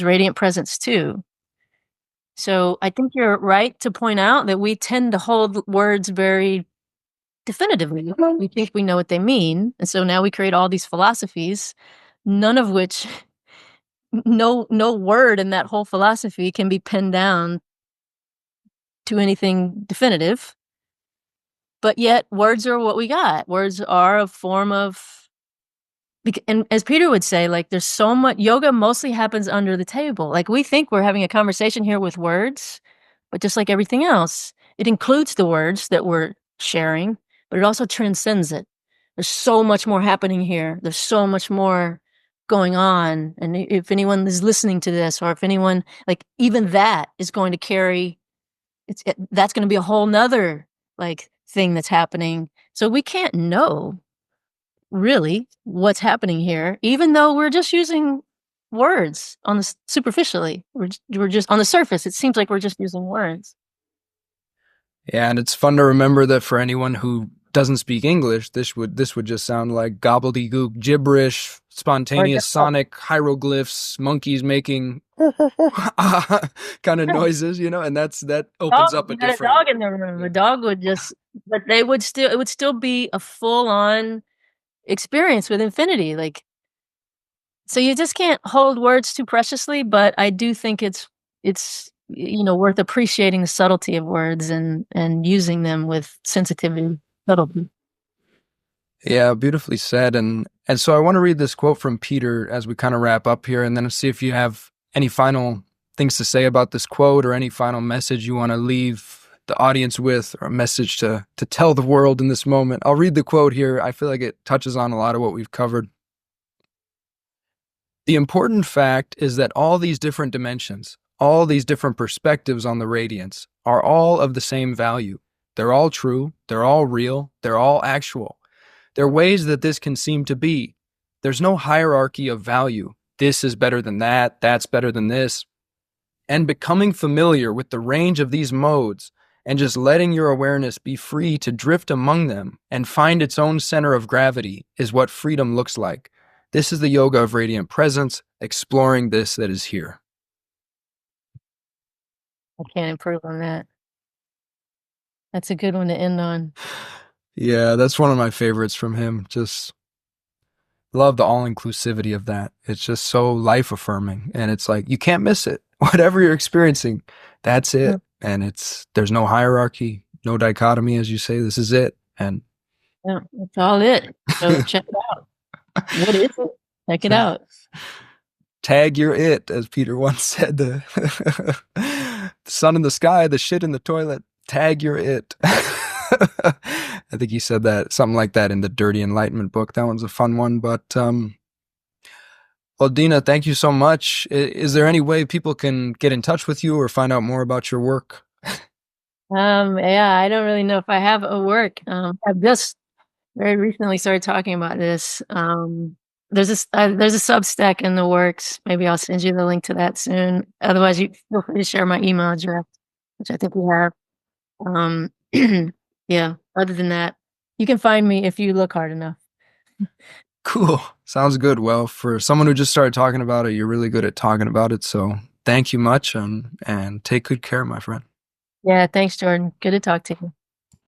radiant presence too. So I think you're right to point out that we tend to hold words very definitively. We think we know what they mean. And so now we create all these philosophies, none of which, no word in that whole philosophy can be pinned down to anything definitive. But yet words are what we got. Words are a form of, and as Peter would say, like there's so much, yoga mostly happens under the table. Like we think we're having a conversation here with words, but just like everything else, it includes the words that we're sharing, but it also transcends it. There's so much more happening here. There's so much more going on. And if anyone is listening to this, or if anyone, like even that is going to carry, that's going to be a whole nother like thing that's happening. So we can't know really what's happening here, even though we're just using words on the superficially. We're just on the surface. It seems like we're just using words. Yeah, and it's fun to remember that for anyone who doesn't speak English, this would just sound like gobbledygook, gibberish, spontaneous sonic hieroglyphs, monkeys making kind of noises, and that opens up a different. A dog in the room. A dog would just, but it would still be a full on experience with infinity. Like, so you just can't hold words too preciously, but I do think it's worth appreciating the subtlety of words and using them with sensitivity, subtlety. Yeah, beautifully said. And so I want to read this quote from Peter as we kind of wrap up here, and then see if you have any final things to say about this quote, or any final message you want to leave the audience with, or a message to tell the world in this moment. I'll read the quote here. I feel like it touches on a lot of what we've covered. The important fact is that all these different dimensions, all these different perspectives on the radiance, are all of the same value. They're all true, they're all real, they're all actual. There are ways that this can seem to be. There's no hierarchy of value. This is better than that, that's better than this. And becoming familiar with the range of these modes and just letting your awareness be free to drift among them and find its own center of gravity is what freedom looks like. This is the yoga of radiant presence, exploring this that is here. I can't improve on that. That's a good one to end on. Yeah, that's one of my favorites from him. Just love the all inclusivity of that. It's just so life affirming. And it's like, you can't miss it. Whatever you're experiencing, that's Yeah, it. And there's no hierarchy, no dichotomy, as you say. This is it. And yeah, that's all it. So check it out. What is it? Check it out. tag your it, as Peter once said. The sun in the sky, the shit in the toilet. Tag your it. I think he said that, something like that, in the Dirty Enlightenment book. That one's a fun one. But well, Dena, thank you so much. Is there any way people can get in touch with you or find out more about your work? Yeah, I don't really know if I have a work. I've just very recently started talking about this. There's a Substack in the works. Maybe I'll send you the link to that soon. Otherwise, you feel free to share my email address, which I think we have. Um, yeah. Other than that, you can find me if you look hard enough. Cool. Sounds good. Well, for someone who just started talking about it, you're really good at talking about it. So thank you much, and take good care, my friend. Yeah. Thanks, Jordan. Good to talk to you.